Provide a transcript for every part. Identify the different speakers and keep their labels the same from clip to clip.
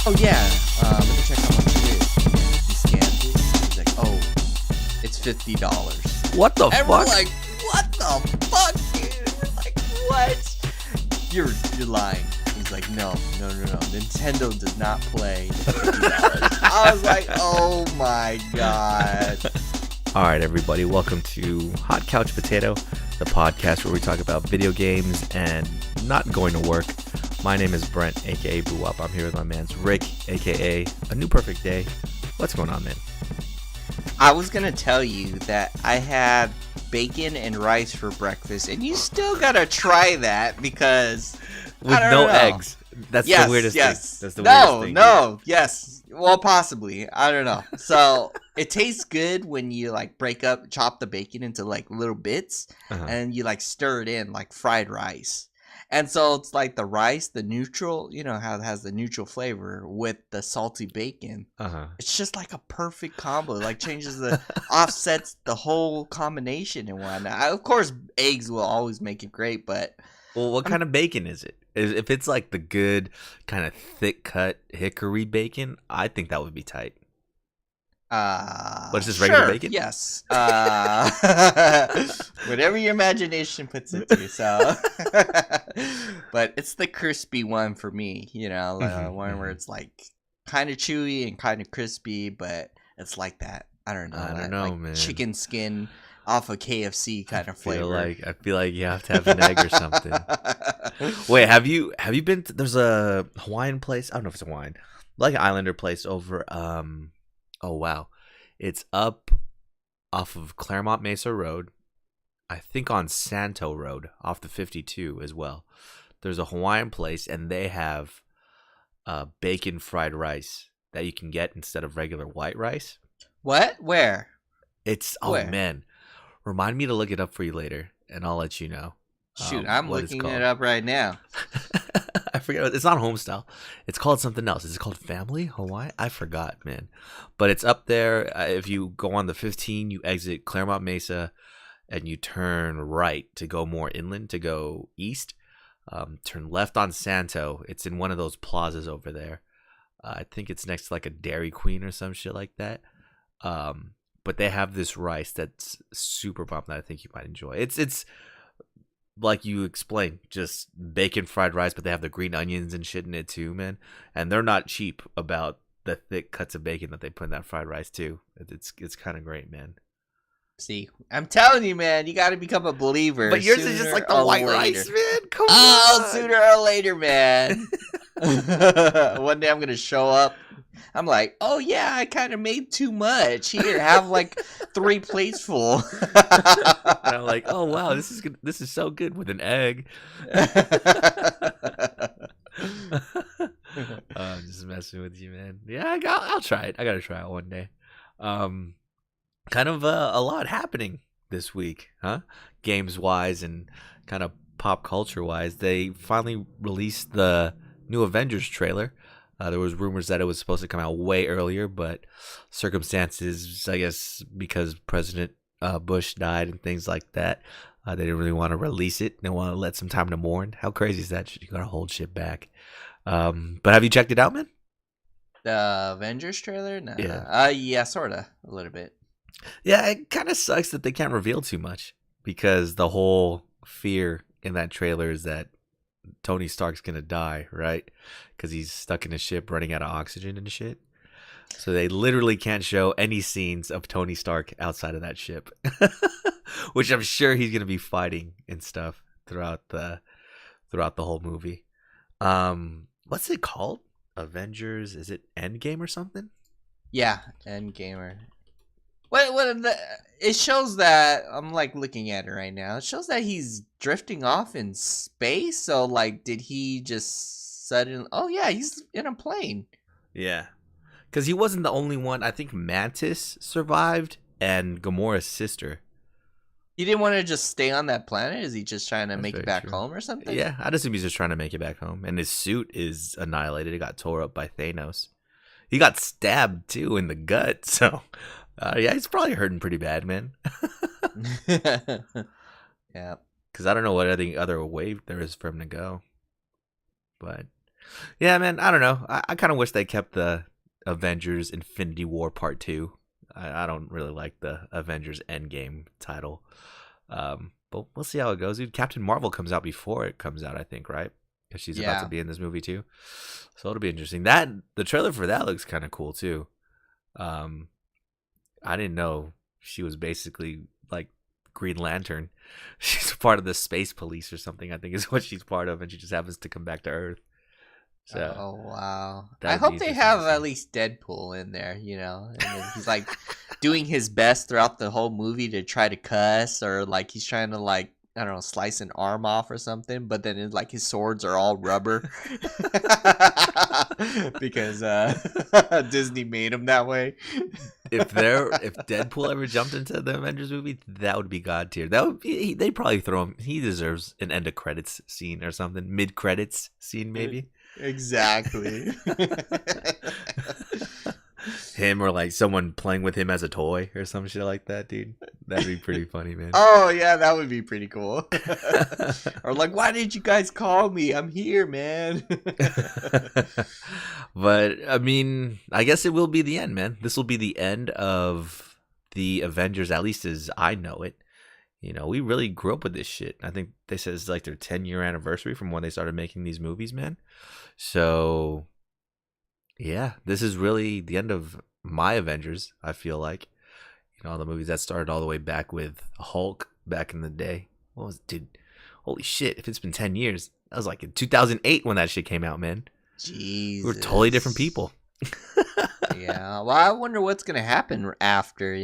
Speaker 1: Oh yeah, let me check how much it is. He scans it. He's like, oh, it's $50.
Speaker 2: What the
Speaker 1: And
Speaker 2: fuck?
Speaker 1: we're like, what the fuck, dude? We're like, what? You're lying. He's like, no. Nintendo does not play $50. I was like, oh my god.
Speaker 2: All right, everybody, welcome to Hot Couch Potato, the podcast where we talk about video games and not going to work. My name is Brent, aka Boo Wop. I'm here with my man's Rick, aka A New Perfect Day. What's going on, man?
Speaker 1: I was gonna tell you that I had bacon and rice for breakfast, and you still gotta try that because
Speaker 2: With
Speaker 1: I don't
Speaker 2: no
Speaker 1: know.
Speaker 2: eggs. That's the weirdest thing. That's the weirdest thing.
Speaker 1: Yes. Well, possibly. I don't know. So it tastes good when you like chop the bacon into like little bits, and you like stir it in like fried rice. And so it's like the rice, the neutral, you know how it has the neutral flavor with the salty bacon. It's just like a perfect combo. It like changes offsets the whole combination and whatnot. Of course, eggs will always make it great, but
Speaker 2: Well, what kind of bacon is it? If it's like the good kind of thick cut hickory bacon, I think that would be tight. But it's just regular bacon?
Speaker 1: Yes. Whatever your imagination puts it to. So, but it's the crispy one for me. You know, one where it's like kind of chewy and kind of crispy, but it's like that. I don't know, like
Speaker 2: man.
Speaker 1: Chicken skin off of KFC kind of flavor.
Speaker 2: I feel like you have to have an egg or something. Wait, have you been to, there's a Hawaiian place, I don't know if it's Hawaiian, like an Islander place over oh wow, it's up off of Claremont Mesa Road, I think on Santo Road off the 52 as well. There's a Hawaiian place and they have bacon fried rice that you can get instead of regular white rice.
Speaker 1: What? Where?
Speaker 2: It's man, remind me to look it up for you later and I'll let you know.
Speaker 1: Shoot, I'm looking it up right now.
Speaker 2: I forget. It's not Homestyle. It's called something else. Is it called Family Hawaii? I forgot, man. But it's up there. If you go on the 15, you exit Claremont Mesa, and you turn right to go more inland, to go east. Turn left on Santo. It's in one of those plazas over there. I think it's next to like a Dairy Queen or some shit like that. But they have this rice that's super bomb that I think you might enjoy. It's like you explained, just bacon fried rice, but they have the green onions and shit in it too, man. And they're not cheap about the thick cuts of bacon that they put in that fried rice too. It's kind of great, man.
Speaker 1: See, I'm telling you, man, you got to become a believer.
Speaker 2: But yours is just like the white rice, man. Come on.
Speaker 1: Oh, sooner or later, man. One day I'm going to show up. I'm like, oh, yeah, I kind of made too much. Here, have like 3 plates full.
Speaker 2: And I'm like, oh, wow, this is good. This is so good with an egg. I'm just messing with you, man. Yeah, I'll try it. I got to try it one day. Kind of a lot happening this week, huh? Games-wise and kind of pop culture-wise. They finally released the new Avengers trailer. There was rumors that it was supposed to come out way earlier, but circumstances, I guess, because President Bush died and things like that, they didn't really want to release it. They want to let some time to mourn. How crazy is that? You gotta hold shit back. But have you checked it out, man?
Speaker 1: The Avengers trailer? No.
Speaker 2: Yeah.
Speaker 1: Yeah, sort of. A little bit.
Speaker 2: Yeah, it kind of sucks that they can't reveal too much because the whole fear in that trailer is that Tony Stark's gonna die, right? Because he's stuck in a ship running out of oxygen and shit. So they literally can't show any scenes of Tony Stark outside of that ship, which I'm sure he's gonna be fighting and stuff throughout the whole movie. What's it called? Avengers? Is it Endgame or something?
Speaker 1: Yeah, Endgamer. It shows that I'm like looking at it right now. It shows that he's drifting off in space. So like, did he just suddenly? Oh yeah, he's in a plane.
Speaker 2: Yeah, because he wasn't the only one. I think Mantis survived and Gamora's sister.
Speaker 1: He didn't want to just stay on that planet. Is he just trying to make it back home or something?
Speaker 2: Yeah, I'd assume he's just trying to make it back home. And his suit is annihilated. It got tore up by Thanos. He got stabbed too in the gut. So. Yeah, he's probably hurting pretty bad, man.
Speaker 1: Yeah.
Speaker 2: Because I don't know what other way there is for him to go. But Yeah, man. I don't know. I kind of wish they kept the Avengers Infinity War Part 2. I don't really like the Avengers Endgame title. But we'll see how it goes, dude. Captain Marvel comes out before it comes out, I think, right? Because she's about to
Speaker 1: Yeah.
Speaker 2: be in this movie too. So it'll be interesting. The trailer for that looks kind of cool too. Um, I didn't know she was basically like Green Lantern. She's part of the space police or something, I think is what she's part of, and she just happens to come back to Earth. So
Speaker 1: Oh wow! I
Speaker 2: that'd be
Speaker 1: hope they
Speaker 2: interesting
Speaker 1: have
Speaker 2: to
Speaker 1: at
Speaker 2: see.
Speaker 1: least Deadpool in there, and then he's like doing his best throughout the whole movie to try to cuss, or like he's trying to like I don't know slice an arm off or something, but then it's like his swords are all rubber because Disney made him that way.
Speaker 2: If Deadpool ever jumped into the Avengers movie, that would be god tier. That would be they'd probably throw him. He deserves an end of credits scene or something, mid credits scene maybe.
Speaker 1: Exactly.
Speaker 2: Him or like someone playing with him as a toy or some shit like that, dude. That'd be pretty funny, man.
Speaker 1: Oh yeah, that would be pretty cool. Or like, why did you guys call me? I'm here, man.
Speaker 2: But I mean, I guess it will be the end, man. This will be the end of the Avengers, at least as I know it. We really grew up with this shit. I think they said it's like their 10-year anniversary from when they started making these movies, man. So, yeah, this is really the end of my Avengers, I feel like. All the movies that started all the way back with Hulk back in the day. Dude, holy shit, if it's been 10 years, that was like in 2008 when that shit came out, man.
Speaker 1: Jesus.
Speaker 2: We were totally different people.
Speaker 1: Yeah, well, I wonder what's gonna happen after.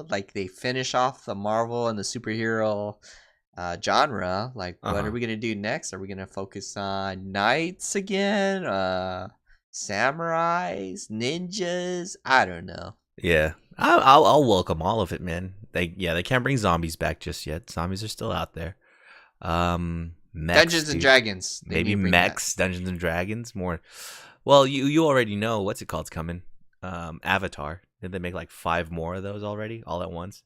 Speaker 1: Like they finish off the Marvel and the superhero genre. Like, what are we gonna do next? Are we gonna focus on knights again? Samurais, ninjas? I don't know.
Speaker 2: Yeah, I'll welcome all of it, man. They can't bring zombies back just yet. Zombies are still out there. Mechs,
Speaker 1: Dungeons and Dragons. They
Speaker 2: maybe
Speaker 1: need to bring
Speaker 2: mechs, Dungeons and Dragons, more. Well, you already know what's it called coming. Avatar. Did they make like 5 more of those already, all at once?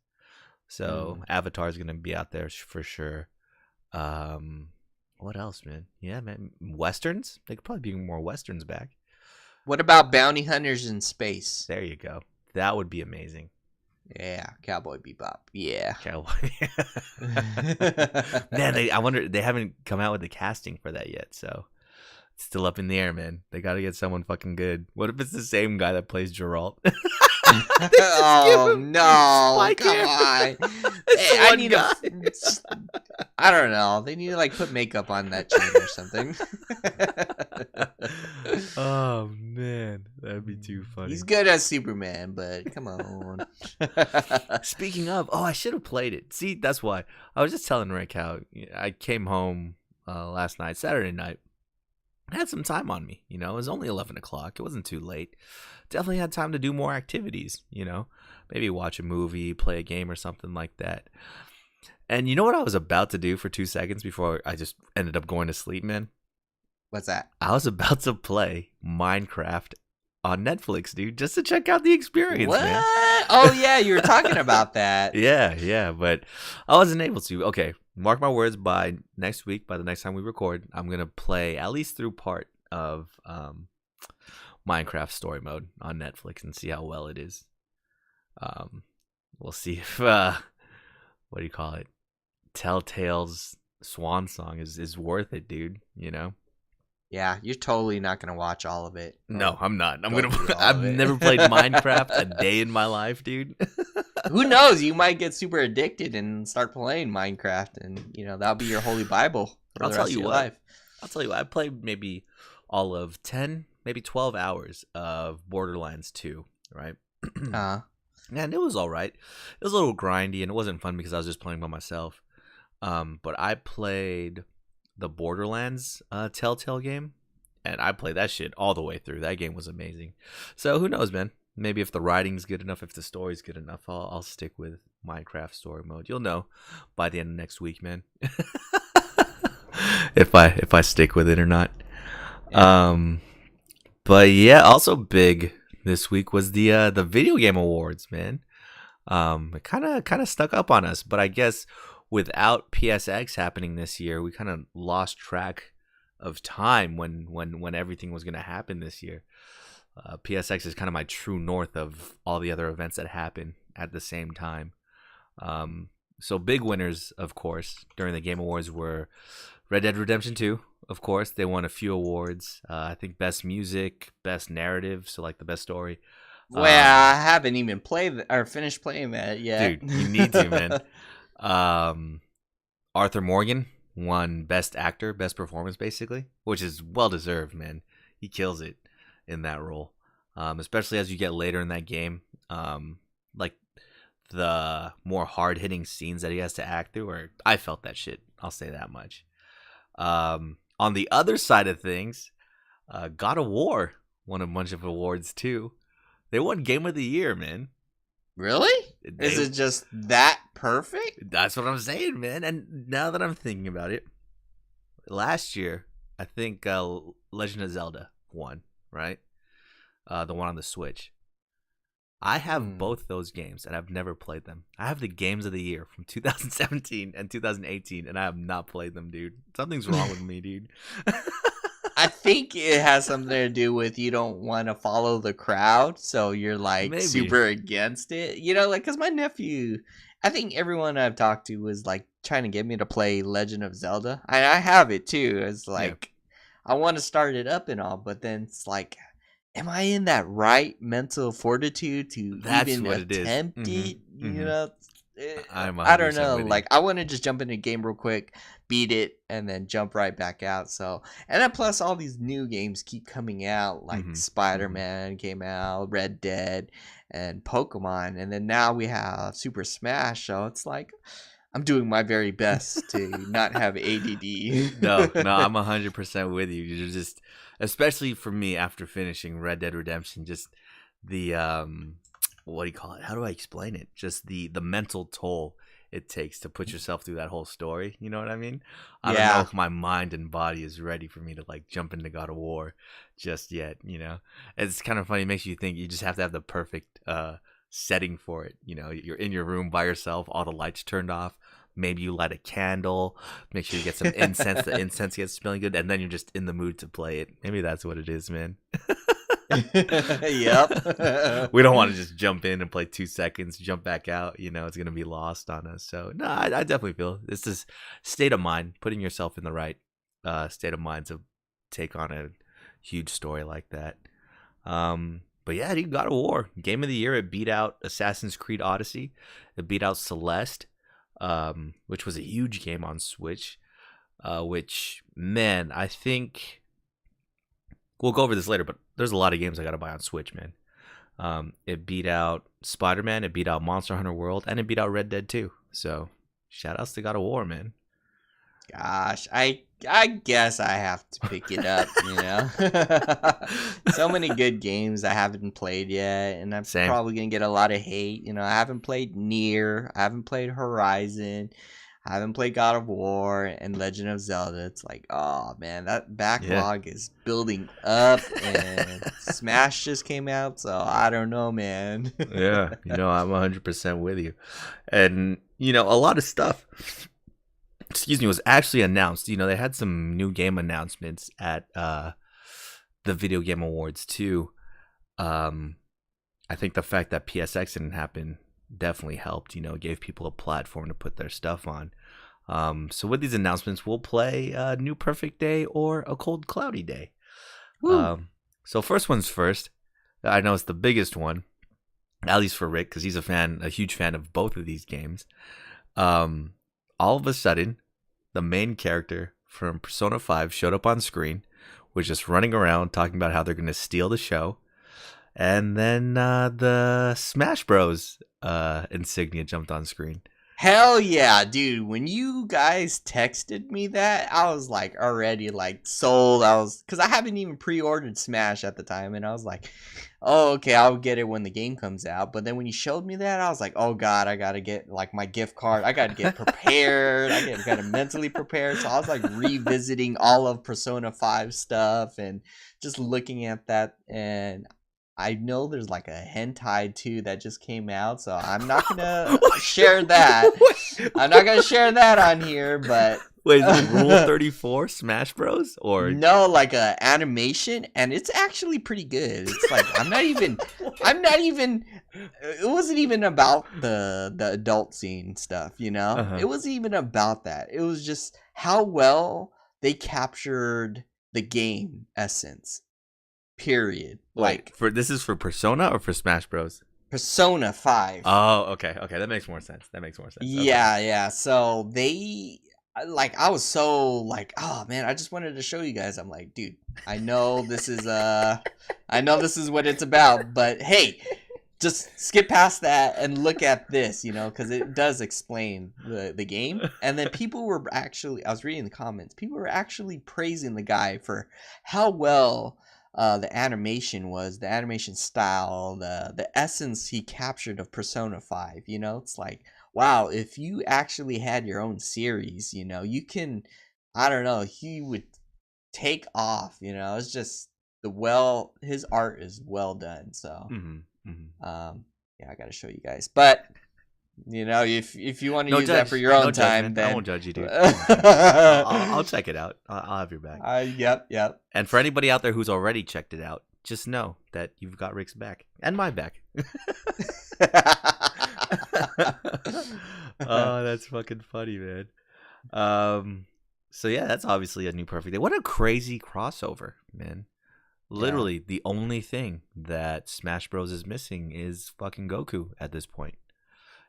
Speaker 2: So Avatar is gonna be out there for sure. What else, man? Yeah, man. Westerns. They could probably bring more westerns back.
Speaker 1: What about bounty hunters in space?
Speaker 2: There you go. That would be amazing.
Speaker 1: Yeah, Cowboy Bebop. Yeah.
Speaker 2: Cowboy. Man, I wonder, they haven't come out with the casting for that yet, so it's still up in the air, man. They got to get someone fucking good. What if it's the same guy that plays Geralt?
Speaker 1: Oh no! Come on! Hey, I need I don't know. They need to like put makeup on that chin or something.
Speaker 2: Oh man, that'd be too funny.
Speaker 1: He's good as Superman, but come on.
Speaker 2: Speaking of, I should have played it. See, that's why I was just telling Rick how I came home last night, Saturday night. I had some time on me. It was only 11 o'clock. It wasn't too late. Definitely had time to do more activities. Maybe watch a movie, play a game, or something like that. And you know what I was about to do for 2 seconds before I just ended up going to sleep, man?
Speaker 1: What's that?
Speaker 2: I was about to play Minecraft on Netflix, dude, just to check out the experience,
Speaker 1: what?
Speaker 2: man.
Speaker 1: Oh, yeah, you were talking about that.
Speaker 2: Yeah, but I wasn't able to. Okay, mark my words, by next week, by the next time we record, I'm going to play at least through part of Minecraft story mode on Netflix and see how well it is. We'll see if, what do you call it? Telltale's swan song is worth it, dude,
Speaker 1: Yeah, you're totally not gonna watch all of it.
Speaker 2: No, I'm not.
Speaker 1: Through all
Speaker 2: I've
Speaker 1: of it.
Speaker 2: never played Minecraft a day in my life, dude.
Speaker 1: Who knows? You might get super addicted and start playing Minecraft, and that'll be your holy Bible for
Speaker 2: I'll
Speaker 1: the
Speaker 2: tell
Speaker 1: rest
Speaker 2: you
Speaker 1: of your
Speaker 2: what.
Speaker 1: life.
Speaker 2: I'll tell you what. I played maybe all of 10, maybe 12 hours of Borderlands 2, right? And it was all right. It was a little grindy, and it wasn't fun because I was just playing by myself. But I played the Borderlands Telltale game, and I played that shit all the way through. That game was amazing. So who knows, man? Maybe if the writing's good enough, if the story's good enough, I'll stick with Minecraft story mode. You'll know by the end of next week, man. if I stick with it or not.
Speaker 1: Yeah.
Speaker 2: But yeah, also big this week was the video game awards, man. It kind of stuck up on us, but I guess without PSX happening this year, we kind of lost track of time when everything was going to happen this year. PSX is kind of my true north of all the other events that happen at the same time. So big winners, of course, during the Game Awards were Red Dead Redemption 2. Of course, they won a few awards. I think Best Music, Best Narrative, so like the best story.
Speaker 1: Well, I haven't even played or finished playing that yet.
Speaker 2: Dude, you need to, man. Arthur Morgan won Best Actor, Best Performance, basically, which is well deserved, man. He kills it in that role, especially as you get later in that game. Like the more hard hitting scenes that he has to act through, or I felt that shit. I'll say that much. On the other side of things, God of War won a bunch of awards too. They won Game of the Year, man.
Speaker 1: Really? Is it just that perfect?
Speaker 2: That's what I'm saying, man. And now that I'm thinking about it, last year, I think Legend of Zelda won, right? The one on the Switch. I have both those games, and I've never played them. I have the games of the year from 2017 and 2018, and I have not played them, dude. Something's wrong with me, dude.
Speaker 1: I think it has something to do with you don't want to follow the crowd, so you're like
Speaker 2: Maybe.
Speaker 1: super against it. You know, like, because my nephew, I think everyone I've talked to was like trying to get me to play Legend of Zelda. I have it too. It's like, I want to start it up and all, but then it's like, am I in that right mental fortitude to even attempt it? You know, I don't know. Like, I want to just jump into a game real quick, beat it, and then jump right back out. So, and then plus all these new games keep coming out, like Spider-Man came out, Red Dead, and Pokemon, and then now we have Super Smash. So it's like, I'm doing my very best to not have ADD.
Speaker 2: No, I'm 100% with you. You're just, especially for me after finishing Red Dead Redemption, just the what do you call it? How do I explain it? Just the mental toll it takes to put yourself through that whole story. You know what I mean? I don't know if my mind and body is ready for me to like jump into God of War just yet. You know, it's kind of funny. It makes you think you just have to have the perfect setting for it. You know, you're in your room by yourself, all the lights turned off. Maybe you light a candle, make sure you get some incense. The incense gets smelling good, and then you're just in the mood to play it. Maybe that's what it is, man.
Speaker 1: Yep.
Speaker 2: We don't want to just jump in and play 2 seconds, jump back out. You know, it's gonna be lost on us. So no, I definitely feel this is state of mind, putting yourself in the right state of mind to take on a huge story like that. But yeah, dude, God of War, Game of the Year. It beat out Assassin's Creed Odyssey. It beat out Celeste, which was a huge game on Switch. Which, man, I think we'll go over this later, but there's a lot of games I got to buy on Switch, man. It beat out Spider-Man, it beat out Monster Hunter World, and it beat out Red Dead 2. So, shout outs to God of War, man.
Speaker 1: Gosh, I guess I have to pick it up, you know. So many good games I haven't played yet, and I'm probably gonna get a lot of hate. You know, I haven't played Nier, I haven't played Horizon, I haven't played God of War and Legend of Zelda. It's like, oh man, that backlog is building up, and Smash just came out, so I don't know, man.
Speaker 2: Yeah, you know, I'm 100% with you, and you know, a lot of stuff. Was actually announced. You know, they had some new game announcements at the Video Game Awards too. I think the fact that PSX didn't happen definitely helped. You know, it gave people a platform to put their stuff on. So with these announcements, we'll play a New Perfect Day or a Cold Cloudy Day. So first one's first. I know it's the biggest one, at least for Rick, because he's a huge fan of both of these games. All of a sudden, the main character from Persona 5 showed up on screen, was just running around talking about how they're going to steal the show. And then the Smash Bros. Insignia jumped on screen.
Speaker 1: Hell yeah, dude. When you guys texted me that, I was like already like sold. Because I haven't even pre-ordered Smash at the time. And I was like, oh, okay, I'll get it when the game comes out. But then when you showed me that, I was like, oh God, I got to get like my gift card. I got to get prepared. I got to mentally prepared. So I was like revisiting all of Persona 5 stuff and just looking at that. And I know there's like a hentai 2 that just came out, so I'm not gonna share that. I'm not gonna share that on here, but
Speaker 2: Wait, is it Rule 34 Smash Bros? Or
Speaker 1: no, like a animation, and it's actually pretty good. It's like I'm not even. It wasn't even about the adult scene stuff, you know.
Speaker 2: Uh-huh.
Speaker 1: It wasn't even about that. It was just how well they captured the game essence. Period. Like
Speaker 2: this is for Persona or for Smash Bros?
Speaker 1: Persona 5.
Speaker 2: Oh, okay, that makes more sense. Okay.
Speaker 1: Yeah. So I was so like, oh man, I just wanted to show you guys. I'm like, dude, I know this is what it's about, but hey, just skip past that and look at this, you know, because it does explain the game. And then people were actually, I was reading the comments, people were actually praising the guy for how well the animation was, the animation style, the essence he captured of Persona 5. You know, it's like, wow, if you actually had your own series, you know, you can, I don't know, he would take off. You know, it's just his art is well done. So, yeah, I got to show you guys, but. You know, if you want to use that for your own time, then
Speaker 2: I won't judge you, dude. I'll check it out. I'll have your back.
Speaker 1: Yep.
Speaker 2: And for anybody out there who's already checked it out, just know that you've got Rick's back and my back. Oh, that's fucking funny, man. So yeah, that's obviously a new Perfect Day. What a crazy crossover, man. Literally, the only thing that Smash Bros is missing is fucking Goku at this point.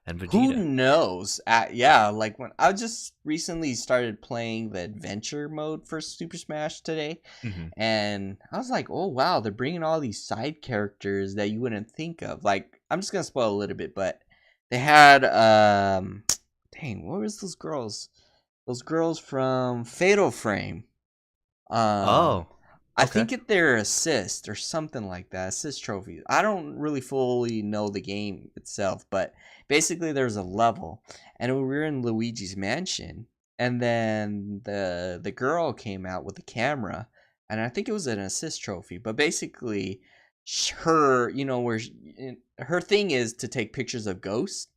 Speaker 2: And Vegeta.
Speaker 1: Who knows? Like when I just recently started playing the adventure mode for Super Smash today, and I was like, oh wow, they're bringing all these side characters that you wouldn't think of. Like, I'm just gonna spoil a little bit, but they had dang, what was those girls? Those girls from Fatal Frame. I think they're assist or something like that. Assist trophies. I don't really fully know the game itself, but basically there's a level, and we were in Luigi's mansion, and then the girl came out with a camera, and I think it was an assist trophy. But basically, her, you know, her thing is to take pictures of ghosts.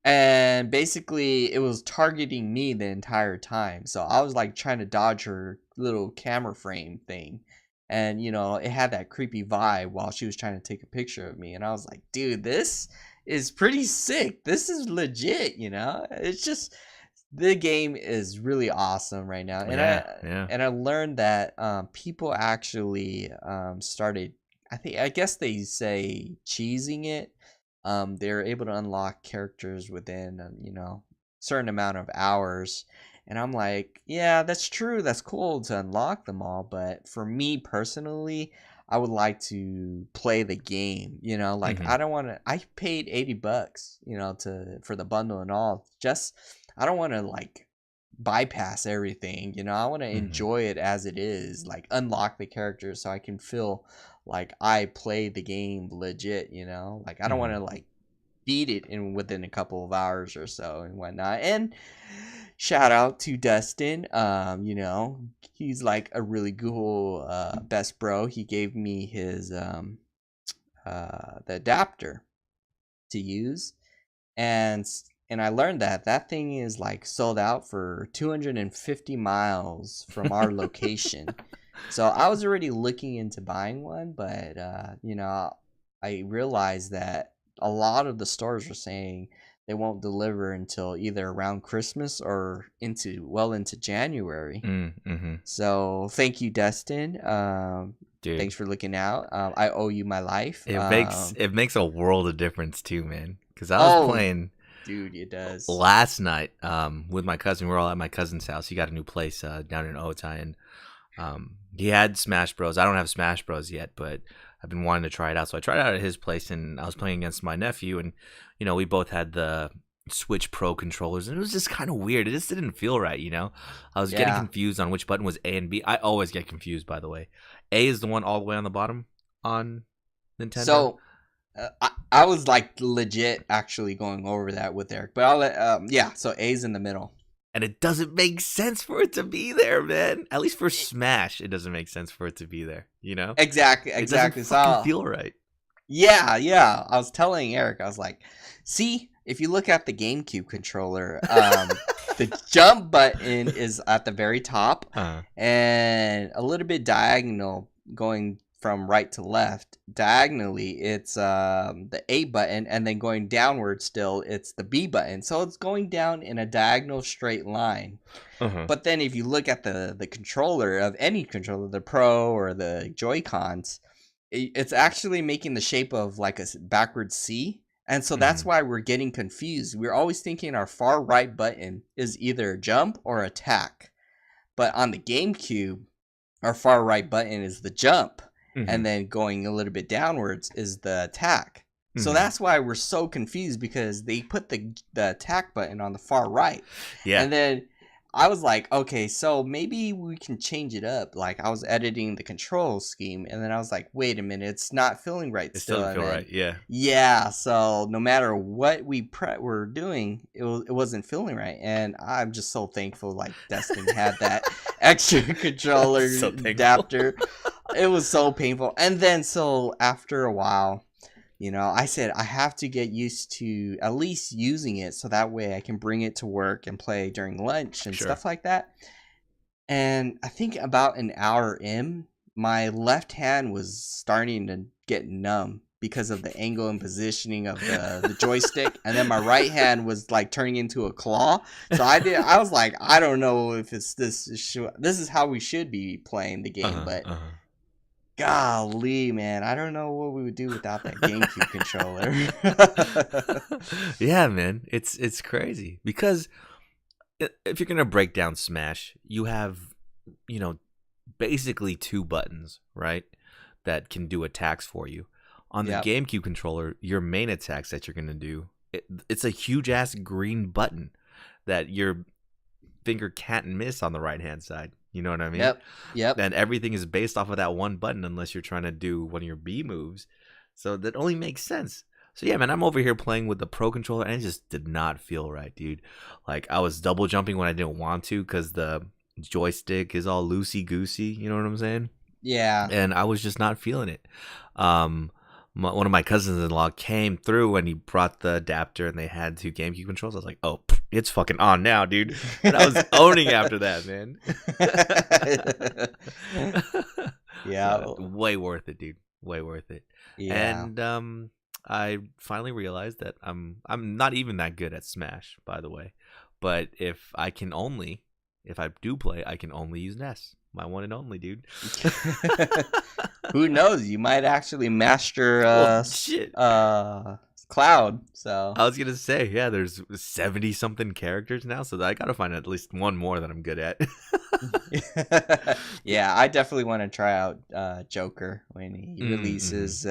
Speaker 1: And basically, it was targeting me the entire time. So I was like trying to dodge her little camera frame thing. And, you know, it had that creepy vibe while she was trying to take a picture of me. And I was like, dude, this is pretty sick. This is legit, you know? It's just, the game is really awesome right now. And and I learned that people actually started, I guess they say cheesing it. They're able to unlock characters within, you know, certain amount of hours. And I'm like, yeah, that's true. That's cool to unlock them all. But for me personally, I would like to play the game, you know, like I don't want to, I paid $80, you know, for the bundle and all. Just, I don't want to like bypass everything, you know. I want to enjoy it as it is, like unlock the characters so I can feel like I played the game legit, you know. Like I don't want to like beat it within a couple of hours or so and whatnot. And shout out to Dustin, you know, he's like a really cool best bro. He gave me his the adapter to use, and I learned that thing is like sold out for 250 miles from our location. So I was already looking into buying one, but you know, I realized that a lot of the stores were saying they won't deliver until either around Christmas or into January. So thank you, Dustin. Dude, thanks for looking out. I owe you my life.
Speaker 2: It makes a world of difference too, man. Because I was playing.
Speaker 1: Dude, it does.
Speaker 2: Last night, with my cousin, we were all at my cousin's house. He got a new place down in Otay, and he had Smash Bros. I don't have Smash Bros yet, but I've been wanting to try it out. So I tried it out at his place, and I was playing against my nephew, and you know, we both had the Switch Pro controllers, and it was just kind of weird. It just didn't feel right, you know. I was getting confused on which button was A and B. I always get confused, by the way. A is the one all the way on the bottom on Nintendo.
Speaker 1: So I was like legit actually going over that with Eric, but I'll let so A's in the middle.
Speaker 2: And it doesn't make sense for it to be there, man. At least for Smash, it doesn't make sense for it to be there, you know?
Speaker 1: Exactly.
Speaker 2: It doesn't fucking feel right.
Speaker 1: Yeah. I was telling Eric, I was like, see, if you look at the GameCube controller, the jump button is at the very top, and a little bit diagonal going from right to left. Diagonally, it's the A button, and then going downward still, it's the B button. So it's going down in a diagonal straight line. But then if you look at the controller of any controller, the Pro or the Joy-Cons, it's actually making the shape of like a backward C. And so that's why we're getting confused. We're always thinking our far right button is either jump or attack. But on the GameCube, our far right button is the jump. And then going a little bit downwards is the attack. So that's why we're so confused, because they put the attack button on the far right.
Speaker 2: Yeah.
Speaker 1: And then I was like, okay, so maybe we can change it up. Like, I was editing the control scheme, and then I was like, wait a minute, it's not feeling right.
Speaker 2: It still doesn't feel right, yeah.
Speaker 1: Yeah, so no matter what we were doing, it wasn't feeling right. And I'm just so thankful, like, Destin had that extra controller adapter. It was so painful. And then, so after a while, you know, I said I have to get used to at least using it, so that way I can bring it to work and play during lunch and stuff like that. And I think about an hour in, my left hand was starting to get numb because of the angle and positioning of the joystick, and then my right hand was like turning into a claw. So I was like, I don't know if it's this is how we should be playing the game, but golly, man, I don't know what we would do without that GameCube controller.
Speaker 2: Yeah, man, it's crazy, because if you're gonna break down Smash, you have, you know, basically two buttons, right, that can do attacks for you. On the GameCube controller, your main attacks that you're gonna do, it's a huge ass green button that your finger can't miss on the right hand side. You know what I mean?
Speaker 1: Yep.
Speaker 2: And everything is based off of that one button, unless you're trying to do one of your B moves. So that only makes sense. So yeah, man, I'm over here playing with the Pro controller, and it just did not feel right, dude. Like, I was double jumping when I didn't want to, because the joystick is all loosey goosey. You know what I'm saying?
Speaker 1: Yeah.
Speaker 2: And I was just not feeling it. One of my cousins-in-law came through, and he brought the adapter, and they had two GameCube controls. I was like, oh, it's fucking on now, dude. And I was owning after that, man.
Speaker 1: Yeah.
Speaker 2: Way worth it, dude. Way worth it.
Speaker 1: Yeah.
Speaker 2: And I finally realized that I'm not even that good at Smash, by the way. But if I do play, I can only use NES. My one and only, dude.
Speaker 1: Who knows? You might actually master Cloud. So
Speaker 2: I was gonna say, yeah, there's 70 something characters now, so I gotta find at least one more that I'm good at.
Speaker 1: Yeah, I definitely want to try out Joker when he releases.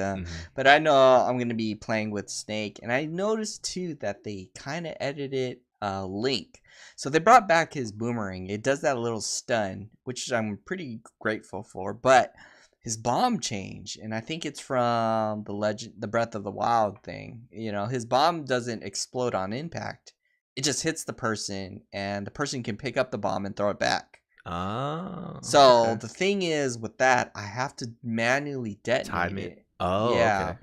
Speaker 1: But I know I'm gonna be playing with Snake, and I noticed too that they kind of edited Link. So they brought back his boomerang. It does that little stun, which I'm pretty grateful for. But his bomb changed, and I think it's from the Breath of the Wild thing. You know, his bomb doesn't explode on impact. It just hits the person, and the person can pick up the bomb and throw it back.
Speaker 2: Oh.
Speaker 1: So the thing is, with that, I have to manually detonate it.
Speaker 2: Oh, yeah. Okay.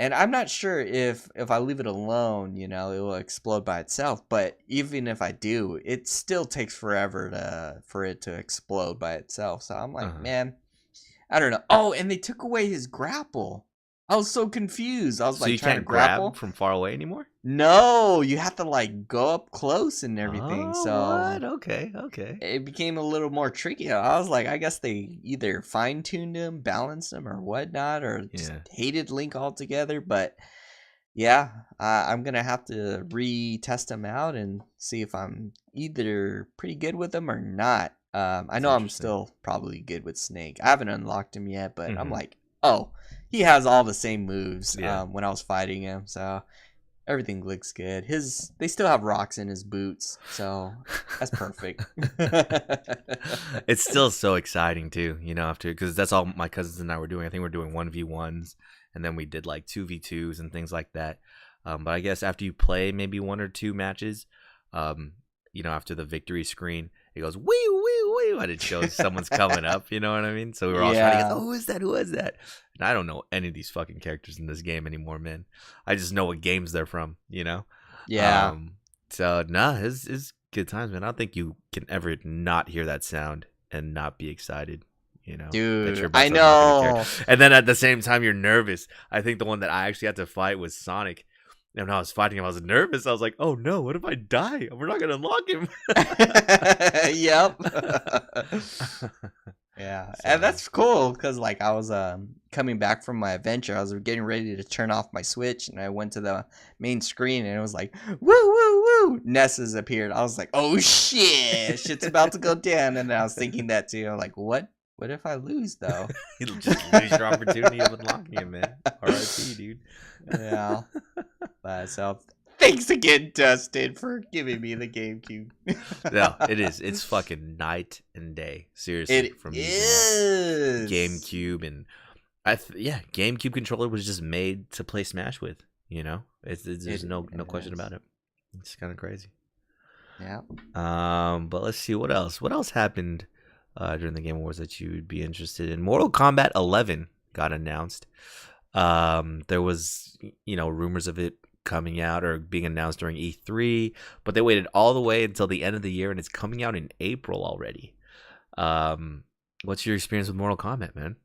Speaker 1: And I'm not sure if I leave it alone, you know, it will explode by itself. But even if I do, it still takes forever for it to explode by itself. So I'm like, man, I don't know. Oh, and they took away his grapple. I was so confused. I was like,
Speaker 2: you can't grab from far away anymore?
Speaker 1: No, you have to like go up close and everything.
Speaker 2: Oh,
Speaker 1: so
Speaker 2: what? Okay.
Speaker 1: It became a little more tricky. I was like, I guess they either fine-tuned him, balanced him, or whatnot, or just hated Link altogether. But yeah, I'm gonna have to retest him out and see if I'm either pretty good with him or not. I know I'm still probably good with Snake. I haven't unlocked him yet, but I'm like, oh, he has all the same moves when I was fighting him, so everything looks good. They still have rocks in his boots, so that's perfect.
Speaker 2: It's still so exciting too, you know, because that's all my cousins and I were doing. I think we're doing 1v1s, and then we did like 2v2s and things like that. But I guess after you play maybe one or two matches, you know, after the victory screen, it goes wee wee wee, and it shows someone's coming up. You know what I mean? So we were all trying to get, oh, who is that? Who is that? And I don't know any of these fucking characters in this game anymore, man. I just know what games they're from, you know.
Speaker 1: Yeah.
Speaker 2: So nah, it's good times, man. I don't think you can ever not hear that sound and not be excited. That you're
Speaker 1: Dude,
Speaker 2: about
Speaker 1: I
Speaker 2: to unlock a new character.
Speaker 1: know.
Speaker 2: And then at the same time, you're nervous. I think the one that I actually had to fight was Sonic. And when I was fighting him, I was nervous. I was like, oh no, what if I die? We're not going to unlock him.
Speaker 1: Yep. Yeah, and
Speaker 2: So,
Speaker 1: that's cool because like I was coming back from my adventure. I was getting ready to turn off my Switch, and I went to the main screen, and it was like, "Woo, woo, woo!" Nessa's appeared. I was like, "Oh shit, shit's about to go down." And then I was thinking that too. I'm like, "What? What if I lose though?"
Speaker 2: you'll just lose your opportunity of unlocking him, man. R.I.P., dude.
Speaker 1: Yeah. But so thanks again, Dustin, for giving me the GameCube.
Speaker 2: No, it is. It's fucking night and day. Seriously,
Speaker 1: It
Speaker 2: from
Speaker 1: is
Speaker 2: using GameCube and GameCube controller was just made to play Smash with. There's no question about it. It's kind of crazy.
Speaker 1: Yeah.
Speaker 2: But let's see what else. What else happened during the Game Awards that you would be interested in? Mortal Kombat 11 got announced. There was rumors of it coming out or being announced during E3, but they waited all the way until the end of the year, and it's coming out in April already. What's your experience with Mortal Kombat, man?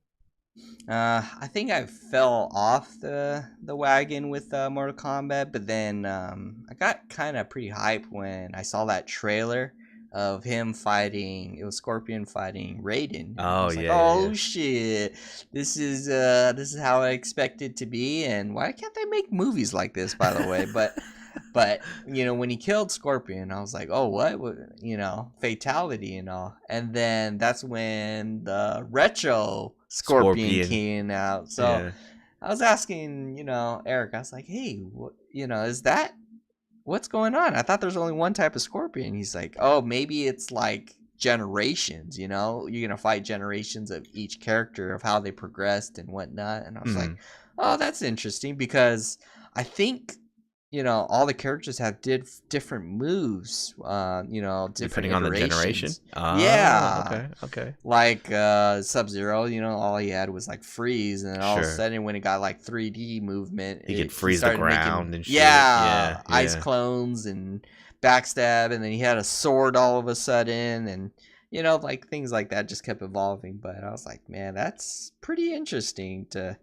Speaker 1: I think I fell off the wagon with Mortal Kombat, but then I got kind of pretty hyped when I saw that trailer of him fighting. It was Scorpion fighting Raiden.
Speaker 2: Oh
Speaker 1: like,
Speaker 2: yeah,
Speaker 1: oh
Speaker 2: yeah.
Speaker 1: shit, this is how I expect it to be. And why can't they make movies like this? By the way, but when he killed Scorpion, I was like, oh what, fatality and all. And then that's when the retro Scorpion came out. So yeah. I was asking, Eric, I was like, hey, is that what's going on? I thought there's only one type of Scorpion. He's like, oh, maybe it's like generations, you're gonna fight generations of each character of how they progressed and whatnot. And I was like, oh, that's interesting, because I think all the characters have different moves, different
Speaker 2: depending on the generation.
Speaker 1: Yeah.
Speaker 2: Okay.
Speaker 1: Like Sub-Zero, all he had was like freeze, and then all of a sudden when it got like 3D movement,
Speaker 2: he could freeze the ground and shit.
Speaker 1: Yeah, ice clones and backstab, and then he had a sword all of a sudden, and like things like that just kept evolving. But I was like, man, that's pretty interesting to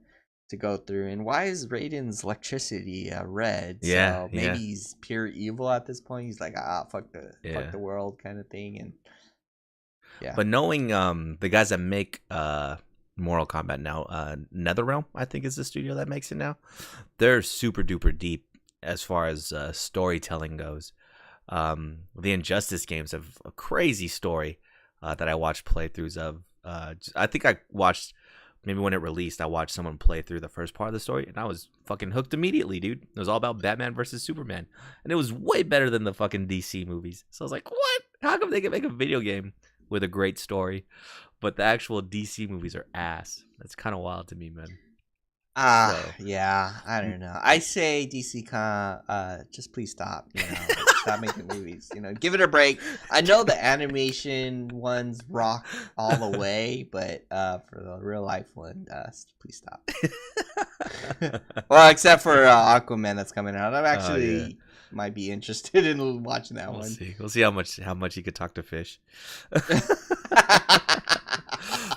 Speaker 1: go through. And why is Raiden's electricity red?
Speaker 2: Yeah,
Speaker 1: so maybe he's pure evil at this point. He's like, fuck the world kind of thing. And yeah.
Speaker 2: But knowing the guys that make Mortal Kombat now, NetherRealm, I think, is the studio that makes it now. They're super duper deep as far as storytelling goes. The Injustice games have a crazy story that I watched playthroughs of. I think I watched, maybe when it released, I watched someone play through the first part of the story, and I was fucking hooked immediately, dude. It was all about Batman versus Superman, and it was way better than the fucking DC movies. So I was like, what? How come they can make a video game with a great story, but the actual DC movies are ass? That's kind of wild to me, man.
Speaker 1: Yeah, I don't know. I say DC just please stop. Stop making movies. Give it a break. I know the animation ones rock all the way, but for the real life one, please stop. Well, except for Aquaman that's coming out. I'm actually might be interested in watching that one.
Speaker 2: We'll see how much he could talk to fish.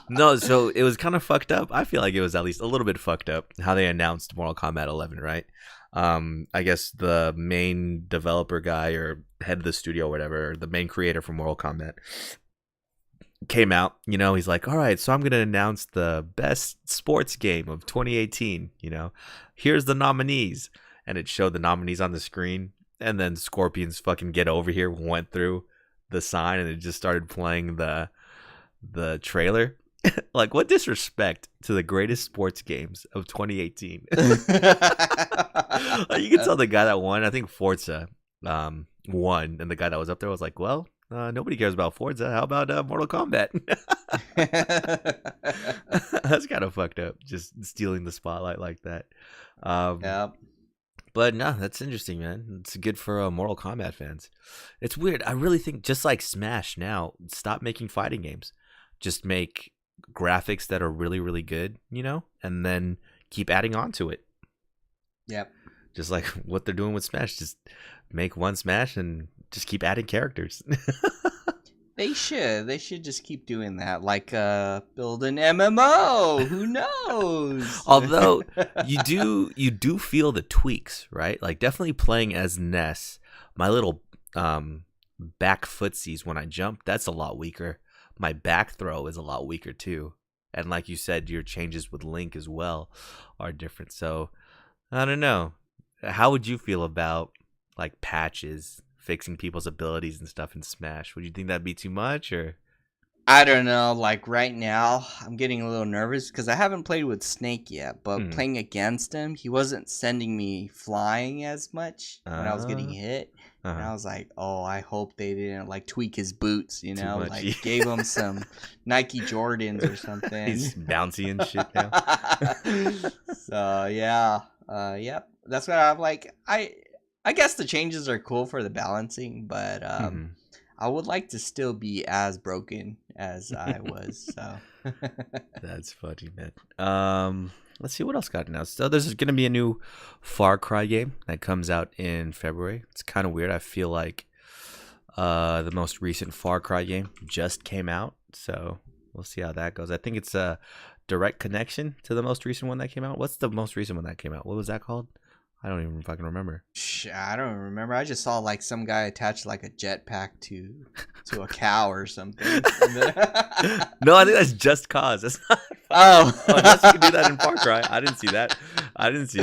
Speaker 2: No, so it was kind of fucked up. I feel like it was at least a little bit fucked up how they announced Mortal Kombat 11, right? I guess the main developer guy or head of the studio or whatever, the main creator for Mortal Kombat, came out, he's like, all right, so I'm going to announce the best sports game of 2018, here's the nominees. And it showed the nominees on the screen, and then Scorpion's fucking Get Over Here went through the sign, and it just started playing the trailer. Like, what disrespect to the greatest sports games of 2018. You can tell the guy that won, I think Forza won, and the guy that was up there was like, well, nobody cares about Forza. How about Mortal Kombat? That's kind of fucked up, just stealing the spotlight like that.
Speaker 1: Yeah.
Speaker 2: But no, that's interesting, man. It's good for Mortal Kombat fans. It's weird. I really think, just like Smash now, stop making fighting games. Just make graphics that are really, really good, and then keep adding on to it.
Speaker 1: Yep.
Speaker 2: Just like what they're doing with Smash. Just make one Smash and just keep adding characters.
Speaker 1: They should. They should just keep doing that. Like build an MMO. Who knows?
Speaker 2: Although you do feel the tweaks, right? Like definitely playing as Ness, my little back footsies when I jump, that's a lot weaker. My back throw is a lot weaker too. And like you said, your changes with Link as well are different. So I don't know. How would you feel about like patches fixing people's abilities and stuff in Smash? Would you think that'd be too much, or?
Speaker 1: I don't know. Like right now, I'm getting a little nervous because I haven't played with Snake yet. But playing against him, he wasn't sending me flying as much when I was getting hit. And I was like, oh, I hope they didn't like tweak his boots, you know, like gave him some Nike Jordans or something.
Speaker 2: He's bouncy and shit now.
Speaker 1: So yeah, yep. That's what I'm like. I guess the changes are cool for the balancing, but I would like to still be as broken as I was. So
Speaker 2: that's funny, man. Let's see what else got announced. So there's going to be a new Far Cry game that comes out in February. It's kind of weird. I feel like the most recent Far Cry game just came out, so we'll see how that goes. I think it's a direct connection to the most recent one that came out. What's the most recent one that came out? What was that called? I don't even fucking remember.
Speaker 1: I don't remember. I just saw like some guy attach like a jetpack to a cow or something.
Speaker 2: No, I think that's Just Cause. That's not. Unless you can do that in Far Cry. I didn't see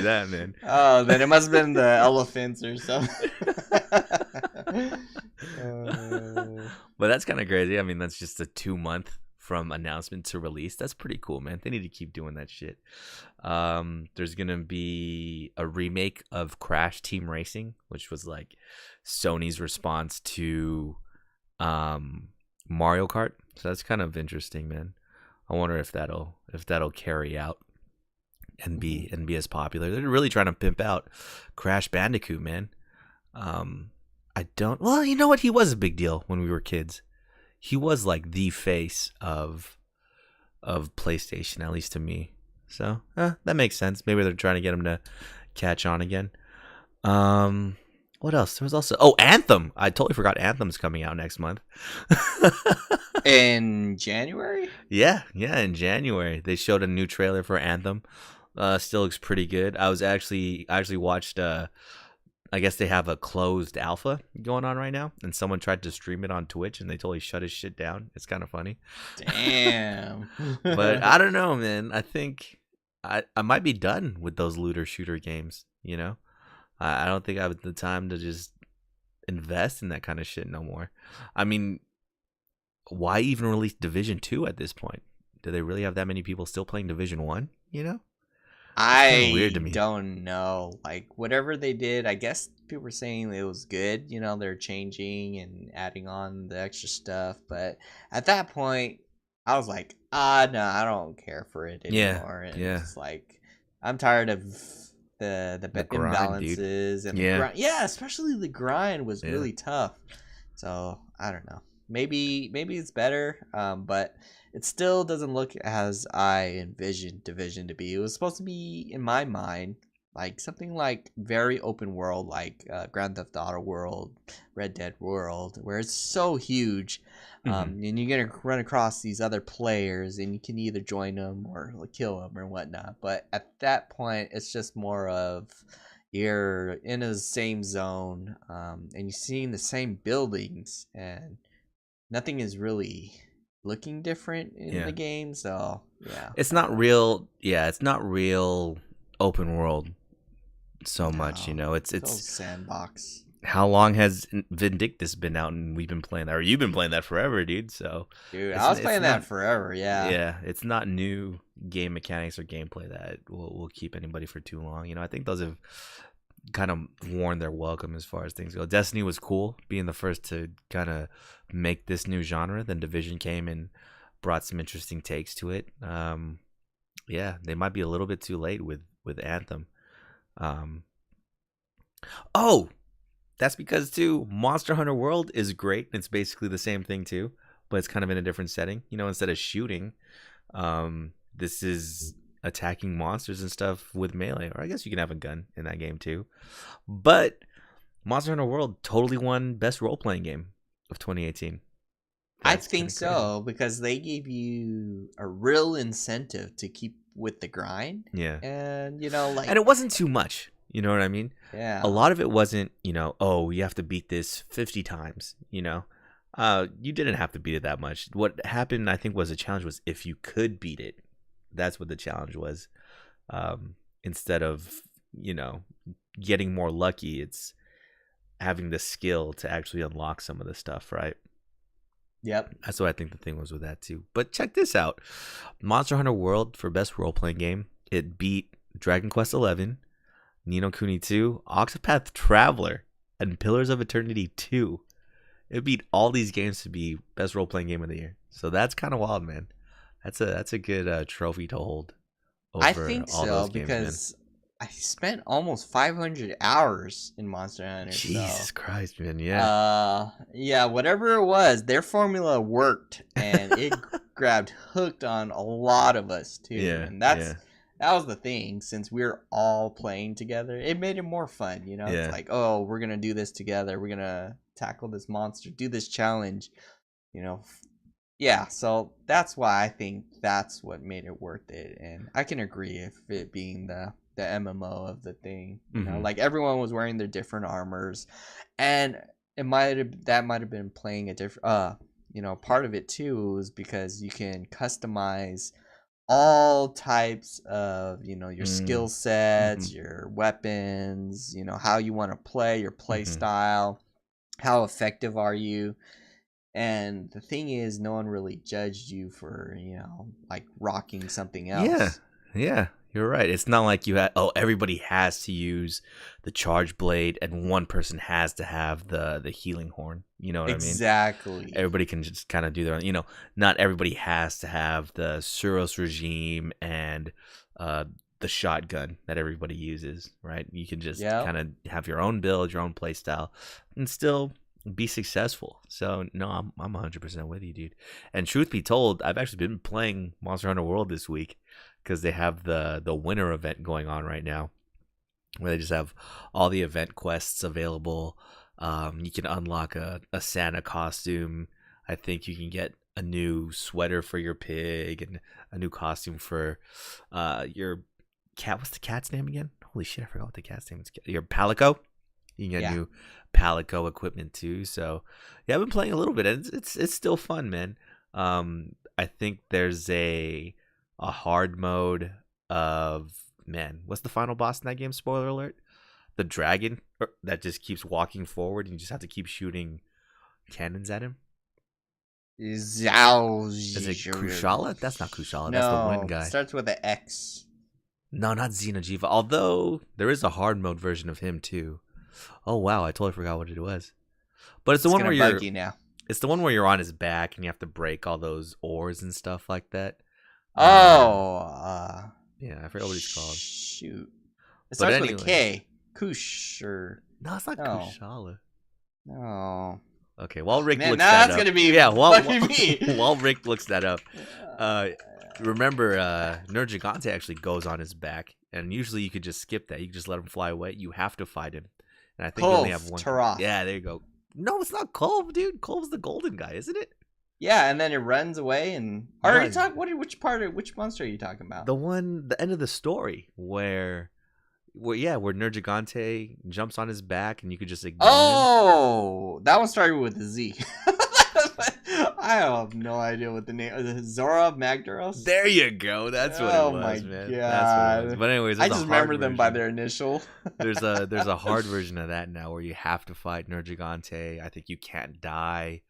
Speaker 2: that, man.
Speaker 1: Oh, then it must have been the elephants or something.
Speaker 2: But that's kind of crazy. I mean, that's just a 2-month from announcement to release. That's pretty cool, man. They need to keep doing that shit. There's gonna be a remake of Crash Team Racing, which was like Sony's response to Mario Kart. So that's kind of interesting, man. I wonder if that'll carry out and be as popular. They're really trying to pimp out Crash Bandicoot, man. Well, you know what? He was a big deal when we were kids. He was like the face of PlayStation, at least to me. So that makes sense. Maybe they're trying to get him to catch on again. What else? There was also Anthem. I totally forgot Anthem's coming out next month.
Speaker 1: In January?
Speaker 2: Yeah, in January. They showed a new trailer for Anthem. Still looks pretty good. I actually watched I guess they have a closed alpha going on right now, and someone tried to stream it on Twitch, and they totally shut his shit down. It's kind of funny.
Speaker 1: Damn.
Speaker 2: But I don't know, man. I think I might be done with those looter shooter games, you know? I don't think I have the time to just invest in that kind of shit no more. I mean, why even release Division 2 at this point? Do they really have that many people still playing Division 1, you know?
Speaker 1: I don't know. Like, whatever they did, I guess people were saying it was good. You know, they're changing and adding on the extra stuff. But at that point, I was like, no, I don't care for it anymore. And it's like, I'm tired of the imbalances. And the grind. Yeah, especially the grind was really tough. So, I don't know. Maybe it's better, but it still doesn't look as I envisioned Division to be. It was supposed to be, in my mind, like something like very open world, like Grand Theft Auto World, Red Dead World, where it's so huge, and you're gonna run across these other players, and you can either join them or kill them or whatnot. But at that point, it's just more of you're in the same zone, and you're seeing the same buildings, and nothing is really looking different in the game. So
Speaker 2: it's not real. It's not real open world so much, you know. It's
Speaker 1: sandbox.
Speaker 2: How long has Vindictus been out and we've been playing that? Or you've been playing that forever, dude. So
Speaker 1: I was playing that forever.
Speaker 2: Yeah, it's not new game mechanics or gameplay that will keep anybody for too long, you know. I think those have kind of worn their welcome as far as things go. Destiny was cool, being the first to kind of make this new genre. Then Division came and brought some interesting takes to it. They might be a little bit too late with Anthem. That's because too Monster Hunter World is great. It's basically the same thing too, but it's kind of in a different setting. You know, instead of shooting, this is attacking monsters and stuff with melee. Or I guess you can have a gun in that game too. But Monster Hunter World totally won best role playing game of 2018.
Speaker 1: I think so, because they gave you a real incentive to keep with the grind.
Speaker 2: Yeah.
Speaker 1: And, like...
Speaker 2: And it wasn't too much. You know what I mean?
Speaker 1: Yeah.
Speaker 2: A lot of it wasn't, oh, you have to beat this 50 times, You didn't have to beat it that much. What happened, I think, was a challenge was if you could beat it. That's what the challenge was. Instead of, getting more lucky, it's having the skill to actually unlock some of the stuff, right?
Speaker 1: Yep.
Speaker 2: That's what I think the thing was with that too. But check this out. Monster Hunter World for best role-playing game, it beat Dragon Quest XI, Ni no Kuni 2, Octopath Traveler, and Pillars of Eternity 2. It beat all these games to be best role-playing game of the year. So that's kind of wild, man. That's a good trophy to hold over
Speaker 1: I think
Speaker 2: all
Speaker 1: so,
Speaker 2: those games,
Speaker 1: because I spent almost 500 hours in Monster Hunter.
Speaker 2: Jesus Christ, man! Yeah.
Speaker 1: Yeah. Whatever it was, their formula worked, and it grabbed hooked on a lot of us too.
Speaker 2: Yeah.
Speaker 1: And that was the thing. Since we're all playing together, it made it more fun.
Speaker 2: Yeah.
Speaker 1: It's like, oh, we're gonna do this together. We're gonna tackle this monster, do this challenge. Yeah. So that's why I think that's what made it worth it, and I can agree if it being the MMO of the thing, like everyone was wearing their different armors, and that might have been playing a different part of it too was because you can customize all types of your skill sets, your weapons, how you want to play, your play style, how effective are you. And the thing is, no one really judged you for like rocking something else.
Speaker 2: Yeah, you're right. It's not like everybody has to use the charge blade and one person has to have the healing horn. You know what I mean?
Speaker 1: Exactly.
Speaker 2: Everybody can just kind of do their own. Not everybody has to have the Suros regime and the shotgun that everybody uses, right? You can just kind of have your own build, your own play style, and still be successful. So no, I'm 100% with you, dude. And truth be told, I've actually been playing Monster Hunter World this week because they have the winter event going on right now, where they just have all the event quests available. You can unlock a Santa costume. I think you can get a new sweater for your pig and a new costume for your cat. What's the cat's name again? Holy shit, I forgot what the cat's name is. Your Palico. You can get new Palico equipment too. So yeah, I've been playing a little bit, and it's still fun, man. I think there's a hard mode of, man, what's the final boss in that game? Spoiler alert. The dragon that just keeps walking forward and you just have to keep shooting cannons at him. Is it Kushala? That's not Kushala. That's the wind guy.
Speaker 1: It starts with an X.
Speaker 2: No, not Xeno'jiiva. Although there is a hard mode version of him too. Oh wow, I totally forgot what it was. But it's the one where it's the one where you're on his back and you have to break all those ores and stuff like that.
Speaker 1: Yeah,
Speaker 2: I forgot what he's called.
Speaker 1: Shoot, it starts with a K. Kush or
Speaker 2: no, it's not Kushala.
Speaker 1: No.
Speaker 2: Okay, while Rick looks
Speaker 1: that up.
Speaker 2: That's
Speaker 1: gonna be
Speaker 2: while Rick looks that up. Remember, Nergigante actually goes on his back, and usually you could just skip that. You could just let him fly away. You have to fight him, and I think you only have one.
Speaker 1: Taroth.
Speaker 2: Yeah, there you go. No, it's not Kulve, dude. Kulve's the golden guy, isn't it?
Speaker 1: Yeah, and then it runs away. And are you talking? Which monster are you talking about?
Speaker 2: The end of the story where Nergigante jumps on his back, and you could just ignore him.
Speaker 1: That one started with a Z. I have no idea what the name is. Zora Magdaros?
Speaker 2: There you go. That's what it was, man.
Speaker 1: God.
Speaker 2: That's what it was. But anyways,
Speaker 1: I just remember them by their initial.
Speaker 2: there's a hard version of that now where you have to fight Nergigante. I think you can't die.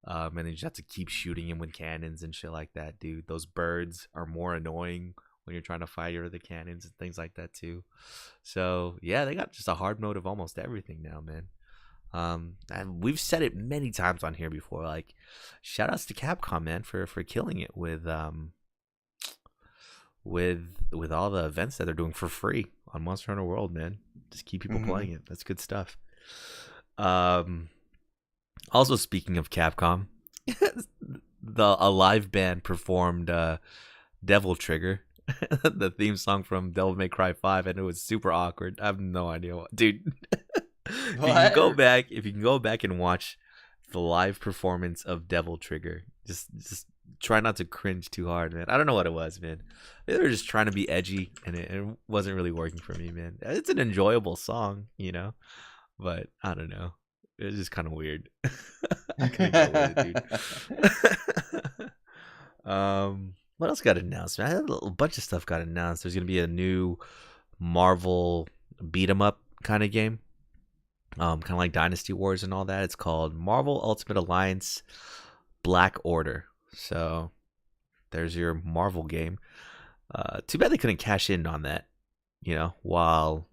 Speaker 2: And then you just have to keep shooting him with cannons and shit like that, dude. Those birds are more annoying when you're trying to fire the cannons and things like that too. So yeah, they got just a hard mode of almost everything now, man. And we've said it many times on here before. Like, shout outs to Capcom, man, for killing it with all the events that they're doing for free on Monster Hunter World, man. Just keep people playing it. That's good stuff. Also, speaking of Capcom, a live band performed Devil Trigger the theme song from Devil May Cry 5, and it was super awkward. I have no idea what, dude. If you can go back and watch the live performance of Devil Trigger, just try not to cringe too hard, man. I don't know what it was, man. They were just trying to be edgy, and it wasn't really working for me, man. It's an enjoyable song, but I don't know. It was just kind of weird. I couldn't go with it, dude. What else got announced, man? A bunch of stuff got announced. There's gonna be a new Marvel beat 'em up kind of game, kind of like Dynasty Wars and all that. It's called Marvel Ultimate Alliance Black Order. So there's your Marvel game. Too bad they couldn't cash in on that. While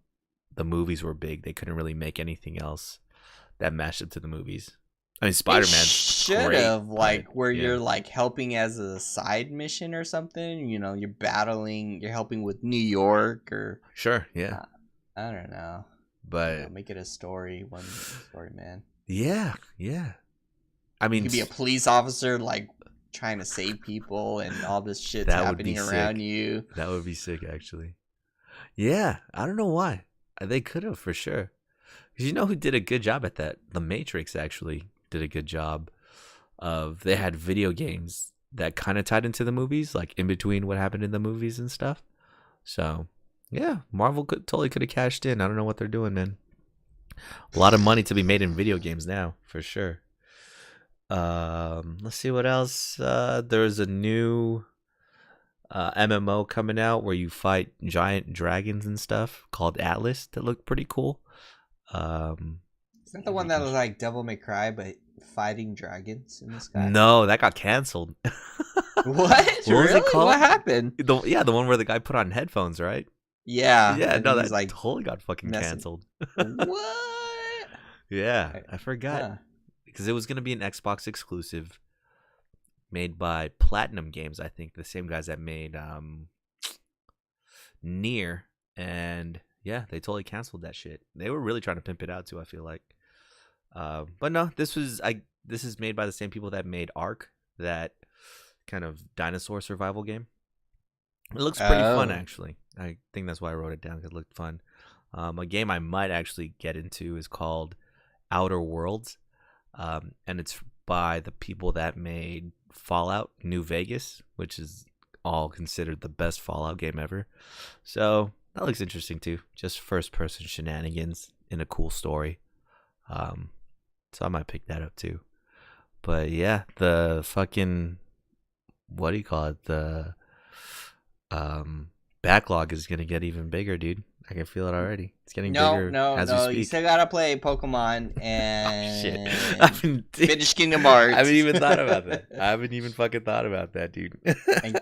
Speaker 2: the movies were big, they couldn't really make anything else that matched up to the movies. I mean, Spider-Man
Speaker 1: should have where you're like helping as a side mission or something. You're battling, you're helping with New York or
Speaker 2: sure, yeah.
Speaker 1: I don't know,
Speaker 2: but
Speaker 1: make it a story, one story, man.
Speaker 2: Yeah. I mean,
Speaker 1: you could be a police officer, like trying to save people, and all this shit's happening around you.
Speaker 2: That would be sick, actually. Yeah, I don't know why they could have for sure. Because who did a good job at that? The Matrix actually did a good job they had video games that kind of tied into the movies, like in between what happened in the movies and stuff. So yeah, Marvel totally could have cashed in. I don't know what they're doing, man. A lot of money to be made in video games now, for sure. Let's see what else. There's a new MMO coming out where you fight giant dragons and stuff called Atlas that look pretty cool.
Speaker 1: Is that the one that was like Devil May Cry but fighting dragons in the sky?
Speaker 2: No, that got canceled.
Speaker 1: What really? Was it called? What happened?
Speaker 2: The one where the guy put on headphones, right?
Speaker 1: Yeah.
Speaker 2: No, that like totally got fucking canceled.
Speaker 1: What?
Speaker 2: Yeah, I forgot because it was gonna be an Xbox exclusive, made by Platinum Games, I think, the same guys that made Nier, and yeah, they totally canceled that shit. They were really trying to pimp it out too, I feel like. But no, this is made by the same people that made Ark, that kind of dinosaur survival game. It looks pretty fun, actually. I think that's why I wrote it down, because it looked fun. A game I might actually get into is called Outer Worlds, and it's by the people that made Fallout New Vegas, which is all considered the best Fallout game ever. So that looks interesting too. Just first-person shenanigans in a cool story. So I might pick that up too. But yeah, the fucking, what do you call it? The backlog is gonna get even bigger, dude. I can feel it already. It's getting bigger as we speak.
Speaker 1: You still gotta play Pokemon and
Speaker 2: finish
Speaker 1: Kingdom Hearts.
Speaker 2: I haven't even thought about that. I haven't even fucking thought about that, dude.
Speaker 1: And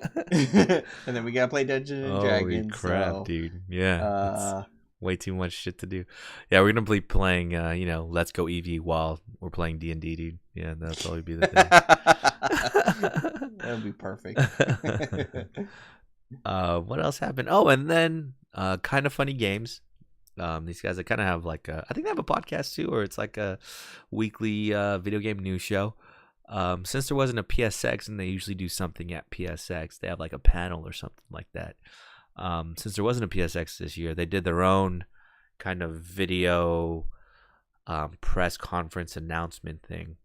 Speaker 1: then we gotta play Dungeons and Dragons.
Speaker 2: Holy crap, dude. Yeah. Way too much shit to do. Yeah, we're gonna be playing Let's Go Eevee while we're playing D&D, dude. Yeah, that'll probably be the thing.
Speaker 1: That'll be perfect.
Speaker 2: What else happened? Oh, and then Kind of Funny Games. These guys that kind of have like I think they have a podcast too, or it's like a weekly video game news show. Since there wasn't a PSX, and they usually do something at PSX, they have like a panel or something like that. Since there wasn't a PSX this year, they did their own kind of video press conference announcement thing,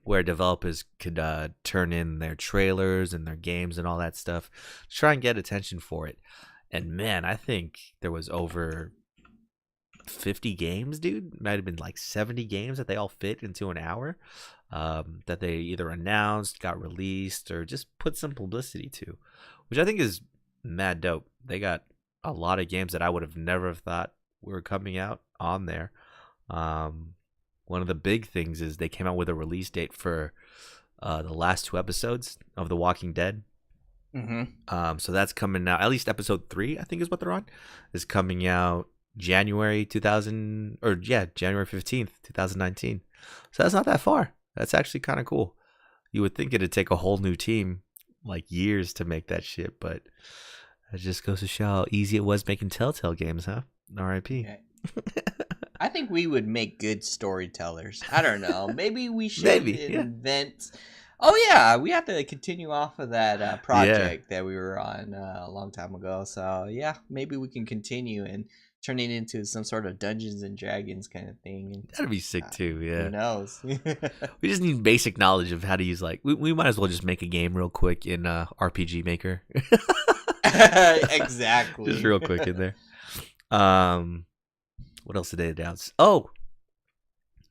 Speaker 2: where developers could turn in their trailers and their games and all that stuff to try and get attention for it. And man, I think there was over 50 games, dude. Might have been like 70 games that they all fit into an hour, that they either announced, got released, or just put some publicity to, which I think is mad dope. They got a lot of games that I would have never thought were coming out on there. One of the big things is they came out with a release date for the last 2 episodes of The Walking Dead.
Speaker 1: Mm-hmm.
Speaker 2: So that's coming out. At least episode 3, I think, is what they're on. Is coming out January 15th, 2019. So that's not that far. That's actually kind of cool. You would think it'd take a whole new team like years to make that shit, but it just goes to show how easy it was making Telltale games, huh? R.I.P.
Speaker 1: Okay. I think we would make good storytellers. I don't know. Maybe we should invent Oh yeah, we have to continue off of that
Speaker 2: Yeah,
Speaker 1: project that we were on a long time ago. So yeah, maybe we can continue and turn it into some sort of Dungeons and Dragons kind of thing. And
Speaker 2: that'd be sick too.
Speaker 1: who
Speaker 2: Yeah.
Speaker 1: knows?
Speaker 2: We just need basic knowledge of how to use we might as well just make a game real quick in RPG Maker. Just
Speaker 1: Exactly.
Speaker 2: real quick in there. What else did they announce? Oh,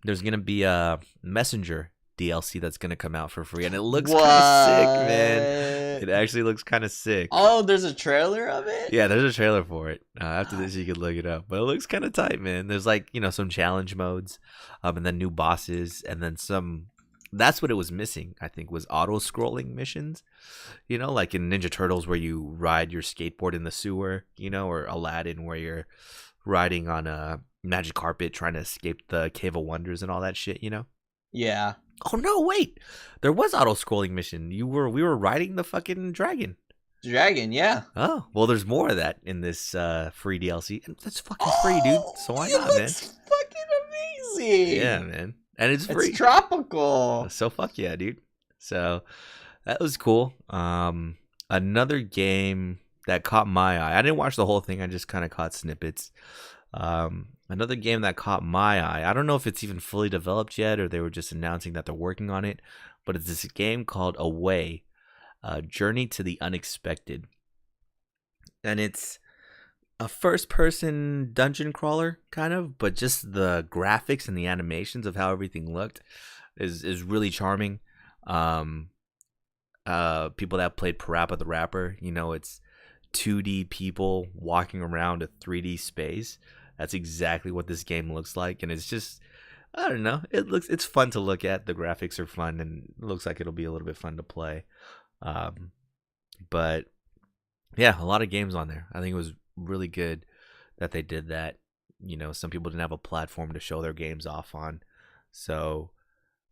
Speaker 2: there's gonna be a Messenger DLC that's gonna come out for free, and it looks kind of sick, man. It
Speaker 1: What?
Speaker 2: actually looks kind of sick.
Speaker 1: Oh, there's a trailer of it?
Speaker 2: Yeah, there's a trailer for it. After this, you could look it up, but it looks kind of tight, man. There's some challenge modes, and then new bosses, and then some. That's what it was missing, I think, was auto scrolling missions. Like in Ninja Turtles where you ride your skateboard in the sewer, or Aladdin where you're riding on a magic carpet trying to escape the Cave of Wonders and all that shit.
Speaker 1: Yeah.
Speaker 2: Oh no, wait. There was auto scrolling mission. We were riding the fucking dragon.
Speaker 1: Dragon, yeah.
Speaker 2: Oh, well there's more of that in this free DLC. And that's fucking free, dude. So why
Speaker 1: It
Speaker 2: not, man?
Speaker 1: looks fucking amazing.
Speaker 2: Yeah, man. And it's free.
Speaker 1: It's tropical.
Speaker 2: So fuck yeah, dude. So that was cool. Another game that caught my eye. I didn't watch the whole thing. I just kind of caught snippets. Another game that caught my eye. I don't know if it's even fully developed yet, or they were just announcing that they're working on it. But it's this game called Away, Journey to the Unexpected, and it's a first-person dungeon crawler kind of, but just the graphics and the animations of how everything looked is really charming. People that played Parappa the Rapper, it's 2D people walking around a 3D space. That's exactly what this game looks like, and it's just, I don't know, it's fun to look at. The graphics are fun, and it looks like it'll be a little bit fun to play. But yeah, a lot of games on there. I think it was really good that they did that. Some people didn't have a platform to show their games off on, so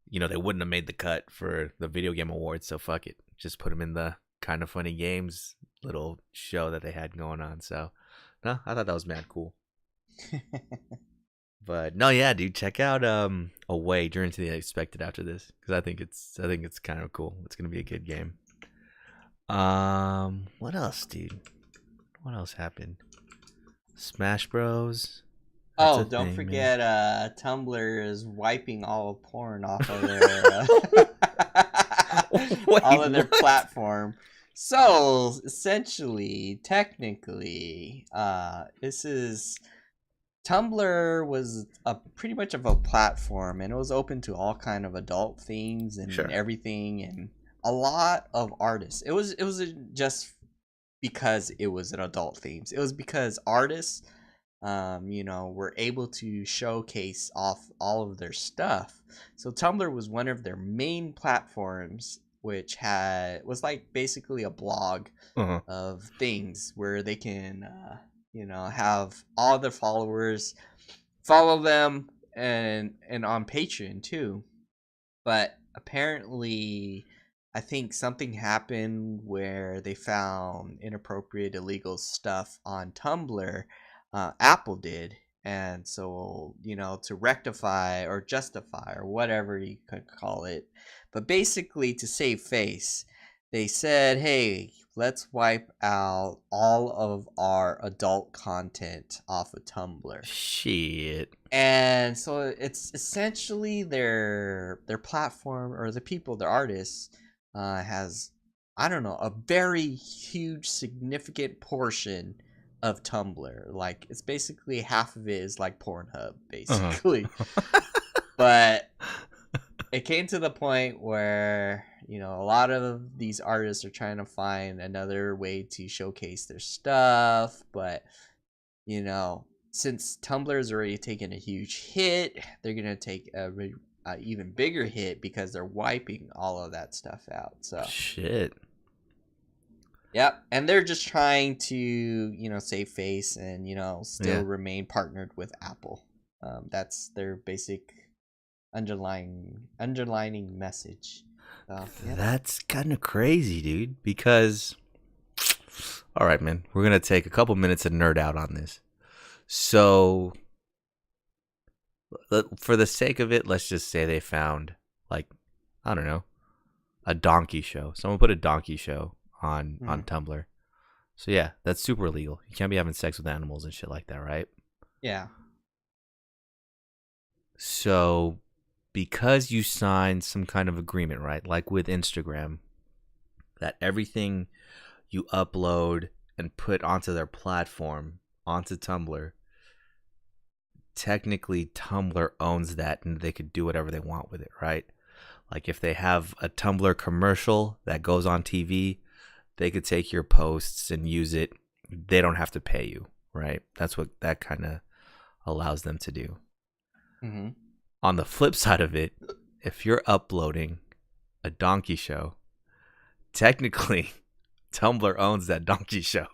Speaker 2: they wouldn't have made the cut for the video game awards. So fuck it, just put them in the kind of funny games little show that they had going on. So no, I thought that was mad cool. But no, yeah, dude, check out Away, Journey to the Unexpected after this, because I think it's kind of cool. It's gonna be a good game. What else, dude? What else happened? Smash Bros. That's
Speaker 1: Oh,
Speaker 2: a
Speaker 1: don't
Speaker 2: thing,
Speaker 1: forget, Tumblr is wiping all porn off of their
Speaker 2: Wait,
Speaker 1: all of their
Speaker 2: what?
Speaker 1: platform. So essentially, technically, this is Tumblr was a pretty much of a platform, and it was open to all kind of adult themes and
Speaker 2: Sure.
Speaker 1: everything, and a lot of artists. It was just because it was an adult themes. It was because artists, were able to showcase off all of their stuff. So Tumblr was one of their main platforms, which was like basically a blog
Speaker 2: Uh-huh.
Speaker 1: of things where they can, have all their followers follow them, and on Patreon too. But apparently, I think something happened where they found inappropriate, illegal stuff on Tumblr. Apple did, and so to rectify or justify or whatever you could call it, but basically to save face, they said, "Hey, let's wipe out all of our adult content off of Tumblr."
Speaker 2: Shit.
Speaker 1: And so it's essentially their platform, or the people, the artists, has, I don't know, a very huge significant portion of Tumblr. Like, it's basically half of it is like Pornhub, basically. But it came to the point where a lot of these artists are trying to find another way to showcase their stuff, but since Tumblr's already taken a huge hit, they're gonna take a even bigger hit because they're wiping all of that stuff out. So
Speaker 2: Shit.
Speaker 1: yep, and they're just trying to save face and still
Speaker 2: Yeah.
Speaker 1: remain partnered with Apple. That's their basic underlining message. So, yeah.
Speaker 2: That's kind of crazy, dude. Because, all right, man, we're gonna take a couple minutes to nerd out on this. So, for the sake of it, let's just say they found, like, I don't know, a donkey show. Someone put a donkey show on Tumblr. So yeah, that's super illegal. You can't be having sex with animals and shit like that, right?
Speaker 1: Yeah.
Speaker 2: So because you signed some kind of agreement, right? Like with Instagram, that everything you upload and put onto their platform, onto Tumblr, technically Tumblr owns that and they could do whatever they want with it, right? Like if they have a Tumblr commercial that goes on TV, they could take your posts and use it. They don't have to pay you, right? That's what that kind of allows them to do.
Speaker 1: Mm-hmm.
Speaker 2: On the flip side of it, if you're uploading a donkey show, technically Tumblr owns that donkey show.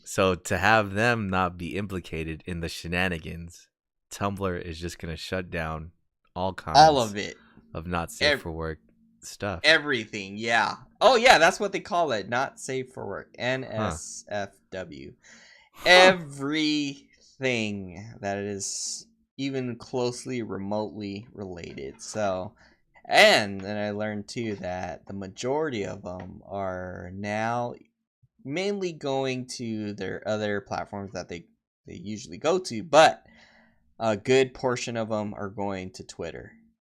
Speaker 2: So to have them not be implicated in the shenanigans, Tumblr is just going to shut down all
Speaker 1: of it
Speaker 2: of not safe for work stuff.
Speaker 1: Everything, yeah. Oh yeah, that's what they call it, not safe for work. NSFW. Everything that is even closely remotely related. So, and then I learned too that the majority of them are now mainly going to their other platforms that they usually go to, but a good portion of them are going to Twitter.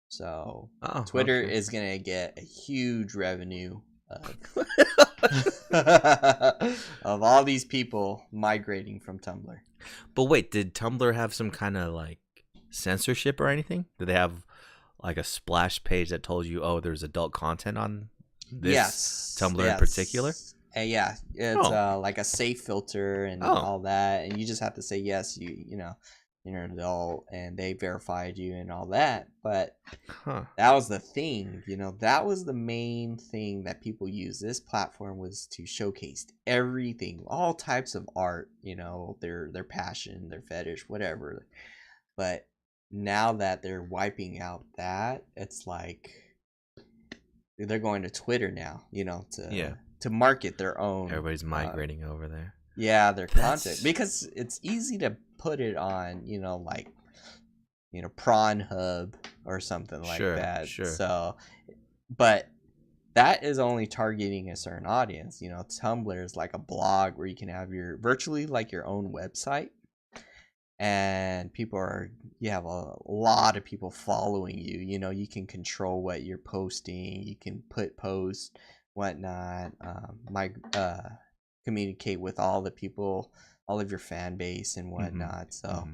Speaker 1: So Twitter is going to get a huge revenue of all these people migrating from Tumblr.
Speaker 2: But wait, did Tumblr have some kind of like censorship or anything? Did they have like a splash page that told you, oh, there's adult content on this Tumblr in particular?
Speaker 1: Yeah, it's like a safe filter and all that, and you just have to say yes, you know, you're an adult, and they verified you and all that. But that was the thing, you know, that was the main thing that people use. This platform was to showcase everything, all types of art, you know, their passion, their fetish, whatever. But now that they're wiping out that, it's like they're going to Twitter now, you know, to market their own.
Speaker 2: Everybody's migrating over there.
Speaker 1: Yeah, their content, because it's easy to put it on, you know, like, you know, Pornhub or something like that.
Speaker 2: Sure.
Speaker 1: So, but that is only targeting a certain audience. You know, Tumblr is like a blog where you can have your virtually like your own website, and you have a lot of people following you. You know, you can control what you're posting. You can put posts, whatnot, communicate with all the people, all of your fan base and whatnot. So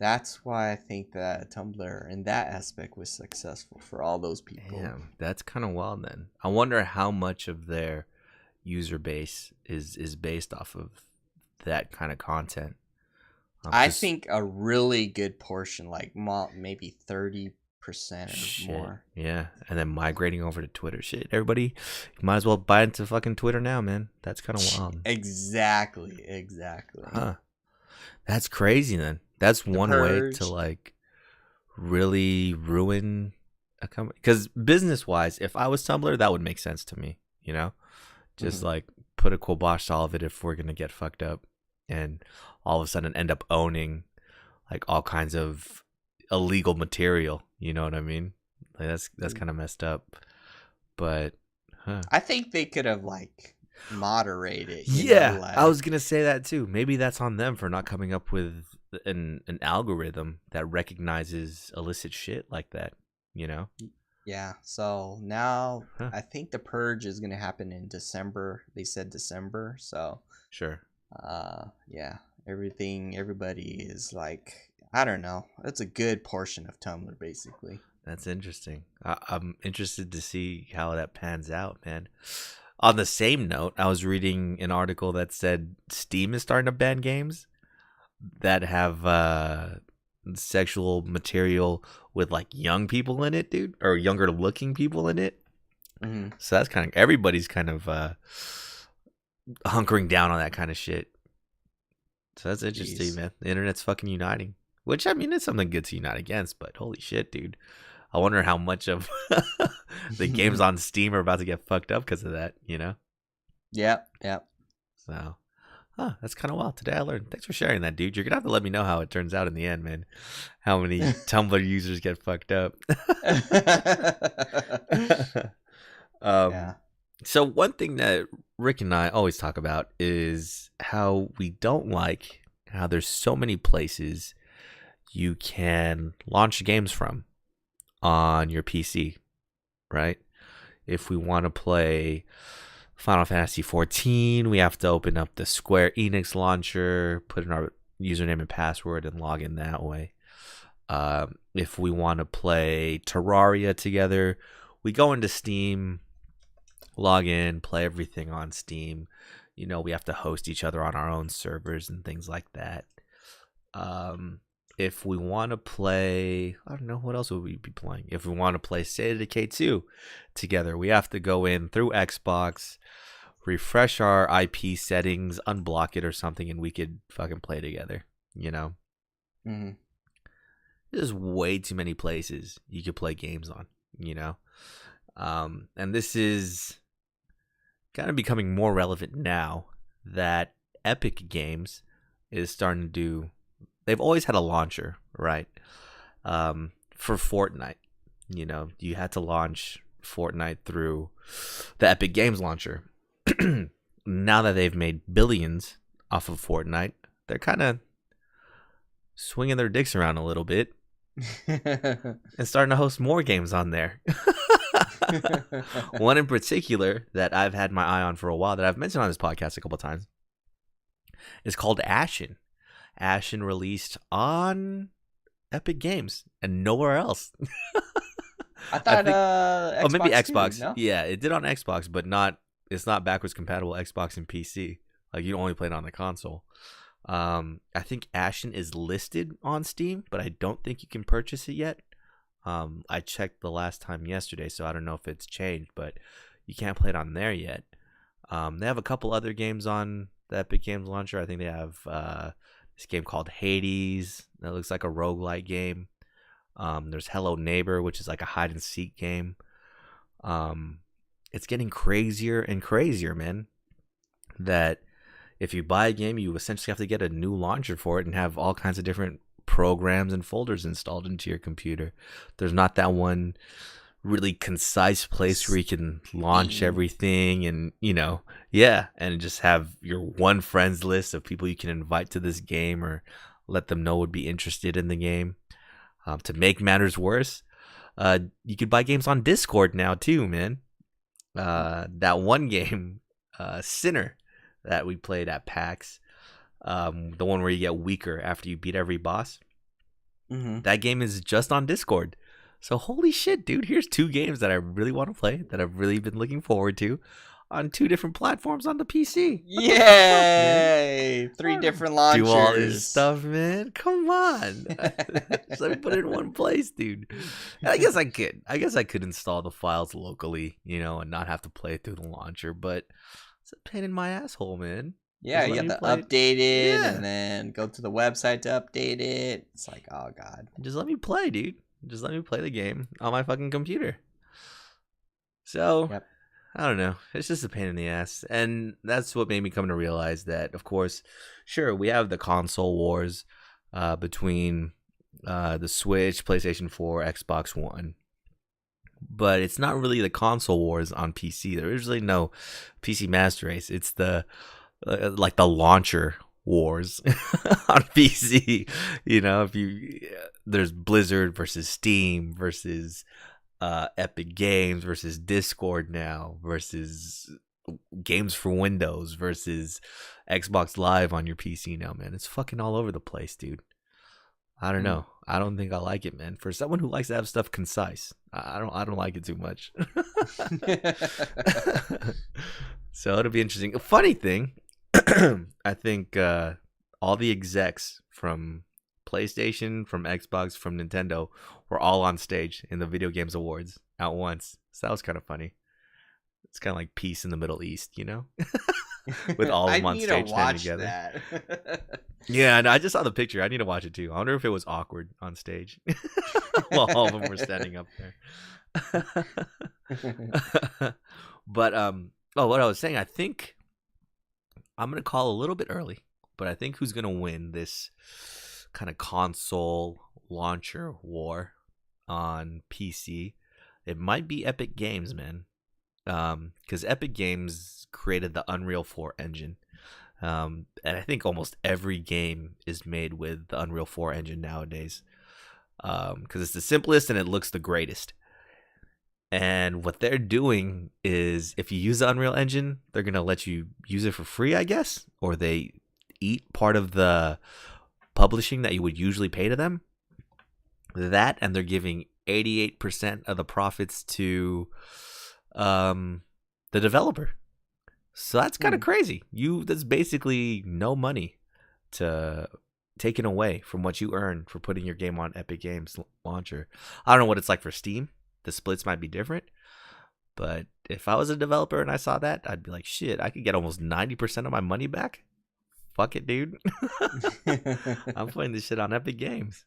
Speaker 1: that's why I think that Tumblr in that aspect was successful for all those people.
Speaker 2: Damn, that's kind of wild then. I wonder how much of their user base is based off of that kind of content.
Speaker 1: I think a really good portion, like maybe 30% or more.
Speaker 2: Yeah, and then migrating over to Twitter. Shit, everybody, you might as well buy into fucking Twitter now, man. That's kind of wild.
Speaker 1: Exactly.
Speaker 2: Huh. That's crazy then. That's one way to like really ruin a company. Because business-wise, if I was Tumblr, that would make sense to me, you know? Just like put a kibosh to all of it if we're going to get fucked up and all of a sudden end up owning like all kinds of illegal material, you know what I mean? Like that's kind of messed up. But
Speaker 1: I think they could have like moderated.
Speaker 2: Yeah, like, I was gonna say that too. Maybe that's on them for not coming up with an algorithm that recognizes illicit shit like that, you know?
Speaker 1: Yeah, so now I think the purge is gonna happen in December. They said December, so
Speaker 2: sure.
Speaker 1: Yeah, everybody is like, I don't know. That's a good portion of Tumblr, basically.
Speaker 2: That's interesting. I'm interested to see how that pans out, man. On the same note, I was reading an article that said Steam is starting to ban games that have sexual material with like young people in it, dude, or younger looking people in it. So that's kind of, everybody's kind of hunkering down on that kind of shit. So that's interesting, man. The internet's fucking uniting. Which, I mean, it's something good to unite against, but holy shit, dude. I wonder how much of the games on Steam are about to get fucked up because of that, you know?
Speaker 1: Yep.
Speaker 2: So, Huh, that's kind of wild. Today I learned. Thanks for sharing that, dude. You're gonna have to let me know how it turns out in the end, man. How many Tumblr users get fucked up?
Speaker 1: Yeah.
Speaker 2: So one thing that Rick and I always talk about is how we don't like how there's so many places you can launch games from on your PC, right? If we want to play Final Fantasy 14, we have to open up the Square Enix launcher, put in our username and password, and log in that way. If we want to play Terraria together, we go into Steam, log in, play everything on Steam. You know, we have to host each other on our own servers and things like that. If we want to play, I don't know, what else would we be playing? If we want to play State of Decay 2 together, we have to go in through Xbox, refresh our IP settings, unblock it or something, and we could fucking play together, you know?
Speaker 1: Mm-hmm.
Speaker 2: There's way too many places you could play games on, you know? And this is kind of becoming more relevant now that Epic Games is starting to do. They've always had a launcher, right? For Fortnite, you know, you had to launch Fortnite through the Epic Games launcher. Now that they've made billions off of Fortnite, they're kind of swinging their dicks around a little bit and starting to host more games on there. One in particular that I've had my eye on for a while, that I've mentioned on this podcast a couple times, is called Ashen. Ashen released on Epic Games and nowhere else.
Speaker 1: I thought Xbox
Speaker 2: maybe Xbox.
Speaker 1: Too, no?
Speaker 2: Yeah, it did on Xbox, but it's not backwards compatible Xbox and PC. Like, you only play it on the console. I think Ashen is listed on Steam, but I don't think you can purchase it yet. I checked the last time yesterday, so I don't know if it's changed, but you can't play it on there yet. They have a couple other games on the Epic Games launcher. I think they have this game called Hades that looks like a roguelike game. There's Hello Neighbor, which is like a hide and seek game. It's getting crazier and crazier, man. That if you buy a game, you essentially have to get a new launcher for it and have all kinds of different programs and folders installed into your computer. There's not that one really concise place where you can launch everything and, you know, and just have your one friends list of people you can invite to this game or let them know would be interested in the game. To make matters worse, you could buy games on Discord now too, man. That one game, Sinner, that we played at PAX, the one where you get weaker after you beat every boss.
Speaker 1: Mm-hmm.
Speaker 2: That game is just on Discord. So holy shit, dude, here's two games that I really want to play, that I've really been looking forward to, on two different platforms on the PC.
Speaker 1: Yay! 3 different launchers.
Speaker 2: Do all this stuff, man. Come on. Just let me put it in one place, dude. And I guess I could install the files locally, you know, and not have to play it through the launcher, but it's a pain in my asshole, man.
Speaker 1: Yeah, you have to update it and then go to the website to update it. It's like, oh god.
Speaker 2: Just let me play, dude. Just let me play the game on my fucking computer. So, I don't know. It's just a pain in the ass. And that's what made me come to realize that, of course, sure, we have the console wars between the Switch, PlayStation 4, Xbox One. But it's not really the console wars on PC. There is really no PC Master Race. It's the like the launcher wars on PC. You know, there's Blizzard versus Steam versus Epic Games versus Discord now versus Games for Windows versus Xbox Live on your PC now, man. It's fucking all over the place, dude. I don't know. I don't think I like it, man. For someone who likes to have stuff concise, I don't like it too much. So it'll be interesting. A funny thing, I think all the execs from PlayStation, from Xbox, from Nintendo were all on stage in the Video Games Awards at once. So that was kind of funny. It's kind of like peace in the Middle East, you know? With all of them on stage standing together.
Speaker 1: That.
Speaker 2: Yeah, and I just saw the picture. I need to watch it too. I wonder if it was awkward on stage while all of them were standing up there. But what I was saying, I think I'm gonna call a little bit early, but I think who's gonna win this kind of console launcher war on PC? It might be Epic Games, man. Because Epic Games created the Unreal 4 engine. And I think almost every game is made with the Unreal 4 engine nowadays. Because it's the simplest and it looks the greatest. And what they're doing is, if you use the Unreal Engine, they're going to let you use it for free, I guess. Or they eat part of the publishing that you would usually pay to them. That, and they're giving 88% of the profits to the developer. So that's kind of crazy. That's basically no money to taken away from what you earn for putting your game on Epic Games launcher. I don't know what it's like for Steam. The splits might be different, but if I was a developer and I saw that, I'd be like, shit, I could get almost 90% of my money back. Fuck it, dude. I'm playing this shit on Epic Games.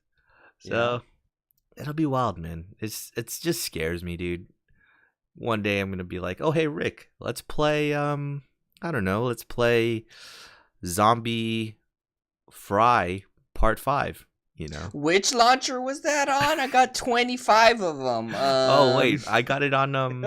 Speaker 2: So it'll be wild, man. It's just scares me, dude. One day I'm gonna be like, oh hey Rick, let's play I don't know, let's play Zombie Fry Part 5. You know,
Speaker 1: which launcher was that on? I got 25 of them.
Speaker 2: Oh wait, I got it on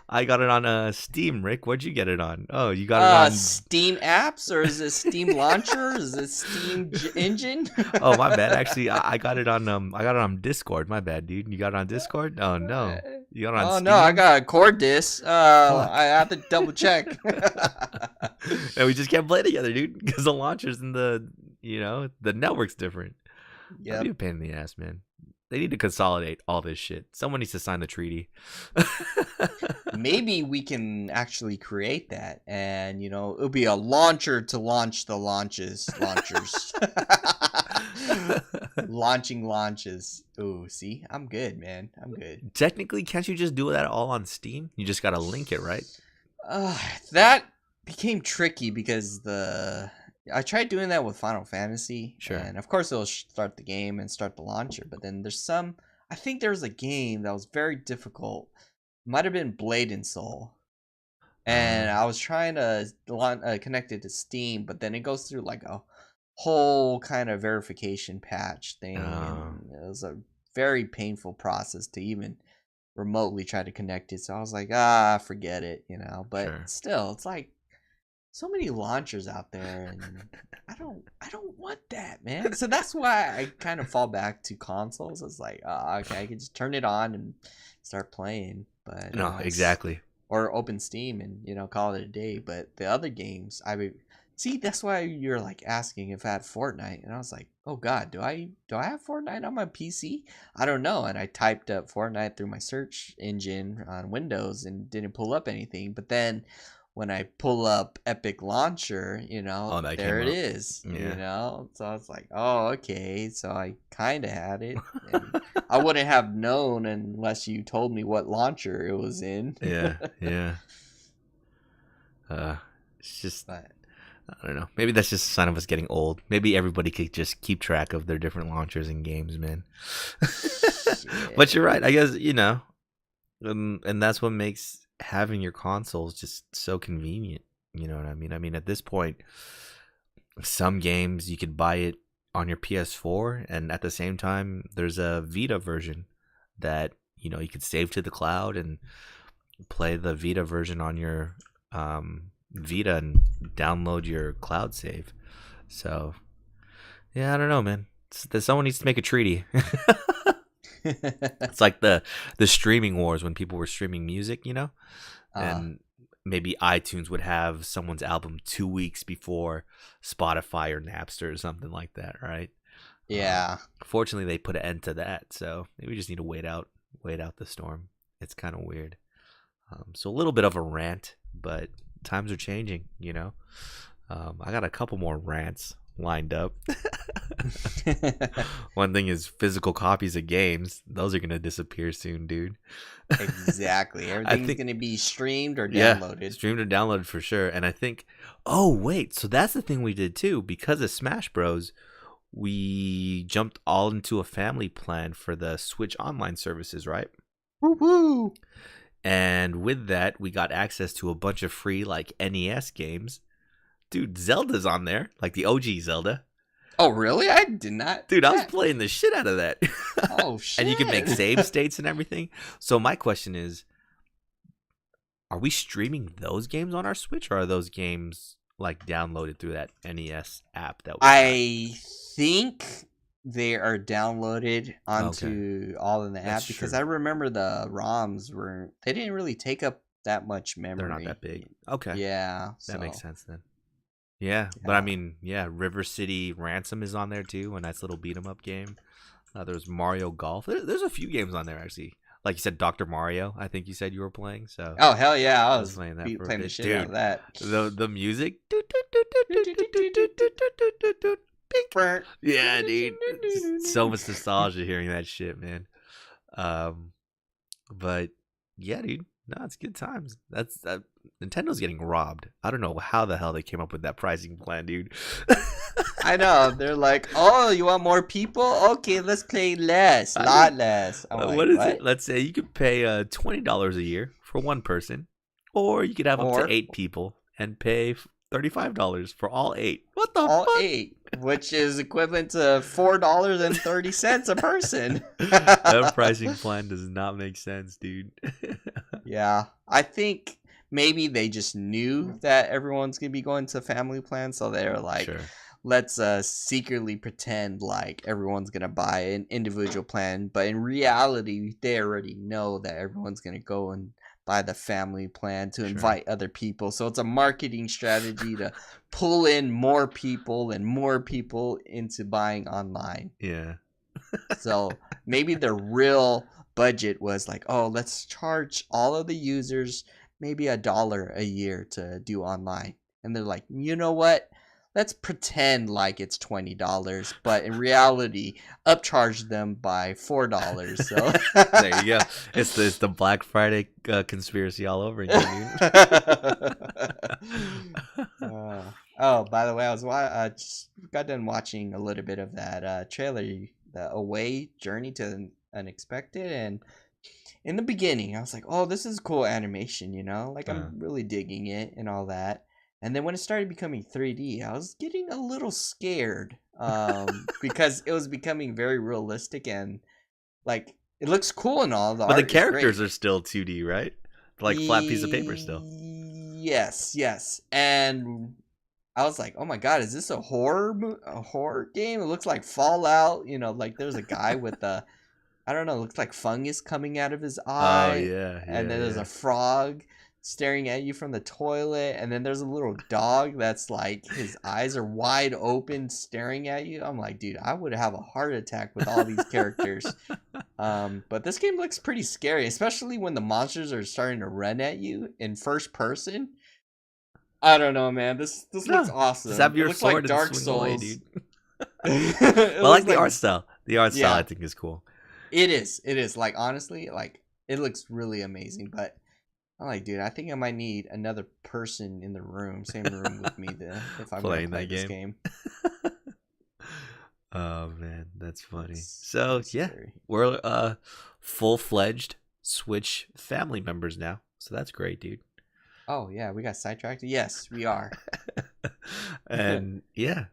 Speaker 2: I got it on Steam. Rick, what'd you get it on? Oh, you got it on
Speaker 1: Steam apps, or is it Steam launcher? Is it Steam engine?
Speaker 2: Oh my bad. Actually, I got it on Discord. My bad, dude. You got it on Discord? Oh no, you got it on Steam?
Speaker 1: No, I got a core disc. I have to double check.
Speaker 2: And we just can't play together, dude, because the launchers and the network's different. Yeah, that'd be a pain in the ass, man. They need to consolidate all this shit. Someone needs to sign the treaty.
Speaker 1: Maybe we can actually create that, and it'll be a launcher to launch the launchers. Launching launches. Oh, see, I'm good, man. I'm good.
Speaker 2: Technically, can't you just do that all on Steam? You just gotta link it, right?
Speaker 1: That became tricky because I tried doing that with Final Fantasy.
Speaker 2: Sure.
Speaker 1: And of course it'll start the game and start the launcher, but then I think there was a game that was very difficult. Might have been Blade and Soul. And I was trying to connect it to Steam, but then it goes through like a whole kind of verification patch thing. And it was a very painful process to even remotely try to connect it. So I was like, forget it, but still, it's like so many launchers out there, and I don't want that, man. So that's why I kind of fall back to consoles. It's like, okay, I can just turn it on and start playing. But
Speaker 2: no, exactly.
Speaker 1: Or open Steam and call it a day. But the other games, see, that's why you're like asking if I had Fortnite, and I was like, oh god, do I have Fortnite on my PC? I don't know. And I typed up Fortnite through my search engine on Windows and didn't pull up anything. But then when I pull up Epic Launcher, there it is. So I was like, oh, okay. So I kind of had it. And I wouldn't have known unless you told me what launcher it was in.
Speaker 2: Yeah. It's just, I don't know. Maybe that's just a sign of us getting old. Maybe everybody could just keep track of their different launchers and games, man. But you're right. I guess, and that's what makes having your consoles just so convenient. You know what I mean? I mean, at this point, some games you could buy it on your PS4, and at the same time, there's a Vita version that you could save to the cloud and play the Vita version on your Vita and download your cloud save. So, yeah, I don't know, man. Someone needs to make a treaty. It's like the streaming wars when people were streaming music, and maybe iTunes would have someone's album 2 weeks before Spotify or Napster or something like that, right?
Speaker 1: Yeah.
Speaker 2: Fortunately, they put an end to that, so maybe we just need to wait out the storm. It's kind of weird. So a little bit of a rant, but times are changing, I got a couple more rants lined up. One thing is physical copies of games. Those are gonna disappear soon, dude.
Speaker 1: Exactly. Everything's gonna be streamed or downloaded.
Speaker 2: Yeah, streamed or downloaded for sure. And I think, oh wait, so that's the thing we did too. Because of Smash Bros, we jumped all into a family plan for the Switch online services, right?
Speaker 1: Woo-hoo!
Speaker 2: And with that, we got access to a bunch of free like NES games. Dude, Zelda's on there, like the OG Zelda.
Speaker 1: Oh, really? I did not.
Speaker 2: Dude, I was playing the shit out of that.
Speaker 1: Oh, shit.
Speaker 2: And you can make save states and everything. So my question is, are we streaming those games on our Switch, or are those games like downloaded through that NES app that we
Speaker 1: I think they are downloaded onto all in the app
Speaker 2: That's
Speaker 1: because
Speaker 2: true.
Speaker 1: I remember the ROMs they didn't really take up that much memory.
Speaker 2: They're not that big. Okay.
Speaker 1: Yeah.
Speaker 2: That makes sense then. Yeah, but I mean, yeah, River City Ransom is on there too, a nice little beat 'em up game. There's Mario Golf. There's a few games on there actually. Like you said, Dr. Mario. I think you said you were playing. So.
Speaker 1: Oh hell yeah, I was
Speaker 2: playing that.
Speaker 1: playing the shit
Speaker 2: Dude,
Speaker 1: out of that.
Speaker 2: The music. Yeah, dude. So much nostalgia hearing that shit, man. But yeah, dude. No, it's good times. That's Nintendo's getting robbed. I don't know how the hell they came up with that pricing plan, dude.
Speaker 1: I know. They're like, oh, you want more people? Okay, let's play less, a lot less.
Speaker 2: What is it? Let's say you could pay $20 a year for one person, or you could have up to 8 people and pay $35 for all 8. What the
Speaker 1: all
Speaker 2: fuck?
Speaker 1: 8, which is equivalent to $4.30 a person.
Speaker 2: That pricing plan does not make sense, dude.
Speaker 1: Yeah, I think maybe they just knew that everyone's gonna be going to family plan, so they're like,
Speaker 2: Sure.
Speaker 1: let's secretly pretend like everyone's gonna buy an individual plan, but in reality, they already know that everyone's gonna go and buy the family plan to invite other people. So it's a marketing strategy to pull in more people and more people into buying online.
Speaker 2: Yeah.
Speaker 1: So maybe the real budget was like, oh, let's charge all of the users maybe $1 a year to do online. And they're like, you know what? Let's pretend like it's $20, but in reality, upcharge them by $4. So
Speaker 2: there you go. It's the Black Friday conspiracy all over again, dude.
Speaker 1: Oh, by the way, I just got done watching a little bit of that trailer, the Away Journey to the Unexpected, and in the beginning, I was like, "Oh, this is cool animation," you know, like I'm really digging it and all that. And then when it started becoming 3D, I was getting a little scared because it was becoming very realistic and like it looks cool and all.
Speaker 2: But the characters are still 2D, right? Like flat piece of paper still.
Speaker 1: Yes. And I was like, "Oh my god, is this a horror game? It looks like Fallout, you know, like there's a guy with I don't know, it looks like fungus coming out of his eye.
Speaker 2: Oh yeah.
Speaker 1: And then there's a frog staring at you from the toilet, and then there's a little dog that's like his eyes are wide open staring at you. I'm like, dude, I would have a heart attack with all these characters. But this game looks pretty scary, especially when the monsters are starting to run at you in first person. I don't know, man. This looks awesome.
Speaker 2: Just have your
Speaker 1: looks
Speaker 2: sword
Speaker 1: like Dark
Speaker 2: and swing
Speaker 1: Souls.
Speaker 2: away, dude. I like the art style. The art style I think is cool.
Speaker 1: It is. Like honestly, like it looks really amazing, but I'm like, dude, I think I might need another person in the same room with me if I'm playing that this game.
Speaker 2: Oh man, that's funny. So yeah, we're full-fledged Switch family members now. So that's great, dude.
Speaker 1: Oh yeah, we got sidetracked. Yes, we are.
Speaker 2: And yeah,